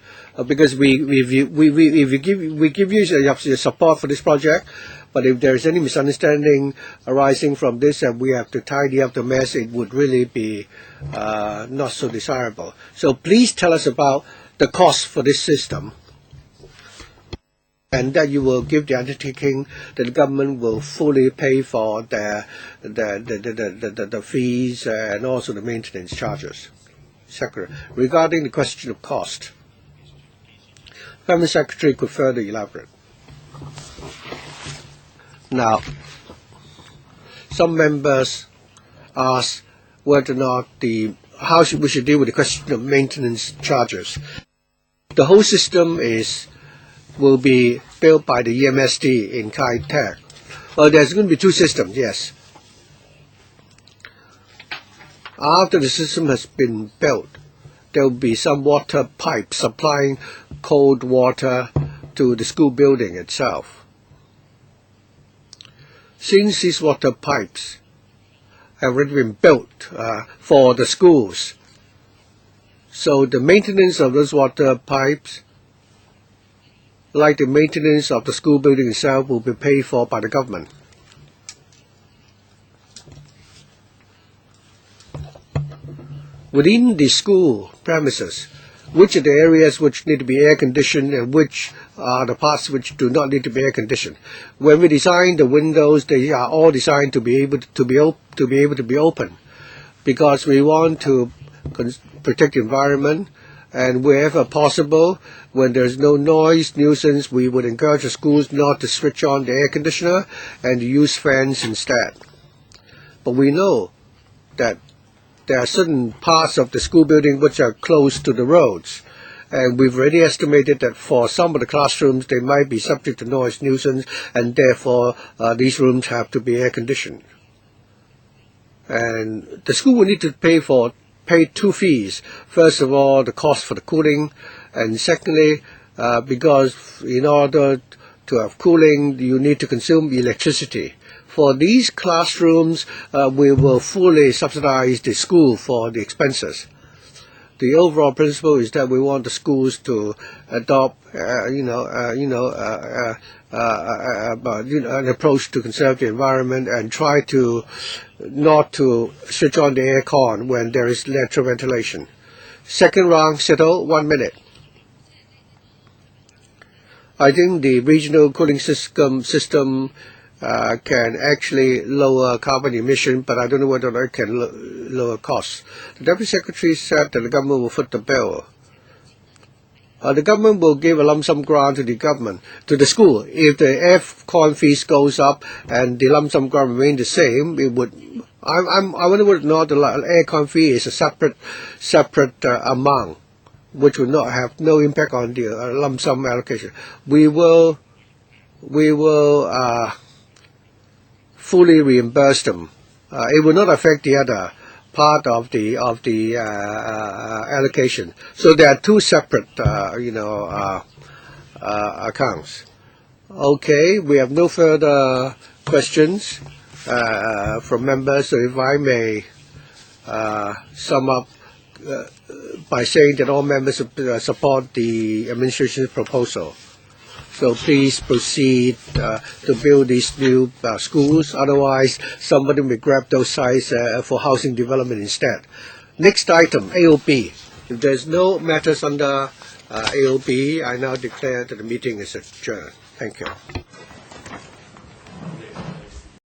Because we give you your support for this project, but if there is any misunderstanding arising from this and we have to tidy up the mess, it would really be not so desirable. So please tell us about the cost for this system, and that you will give the undertaking that the government will fully pay for the fees and also the maintenance charges. Secretary, regarding the question of cost, Permanent Secretary could further elaborate. Now, some members ask whether or not how we should deal with the question of maintenance charges. The whole system will be built by the EMSD in Kai Tak. Well, there's going to be 2 systems, yes. After the system has been built, there will be some water pipes supplying cold water to the school building itself. Since these water pipes have already been built for the schools, so the maintenance of those water pipes like the maintenance of the school building itself, will be paid for by the government. Within the school premises, which are the areas which need to be air conditioned and which are the parts which do not need to be air conditioned? When we design the windows, they are all designed to be able to be open, because we want to protect the environment. And wherever possible, when there's no noise nuisance, we would encourage the schools not to switch on the air conditioner and to use fans instead. But we know that there are certain parts of the school building which are close to the roads, and we've already estimated that for some of the classrooms they might be subject to noise nuisance, and therefore these rooms have to be air conditioned. And the school will need to pay two fees. First of all, the cost for the cooling, and secondly, because in order to have cooling, you need to consume electricity. For these classrooms, we will fully subsidize the school for the expenses. The overall principle is that we want the schools to adopt, an approach to conserve the environment and try to not to switch on the aircon when there is natural ventilation. Second round, settle, 1 minute. I think the regional cooling system can actually lower carbon emission, but I don't know whether it can lower costs. The Deputy Secretary said that the government will foot the bill. The government will give a lump sum grant to the school. If the aircon fees goes up and the lump sum grant remain the same, it would. I wonder whether or not the aircon fee is a separate amount, which will not have no impact on the lump sum allocation. We will fully reimburse them. It will not affect the other part of the allocation. So there are two separate accounts. Okay, we have no further questions from members. So if I may sum up by saying that all members support the administration's proposal. So please proceed to build these new schools. Otherwise, somebody may grab those sites for housing development instead. Next item, AOB. If there's no matters under AOB, I now declare that the meeting is adjourned. Thank you.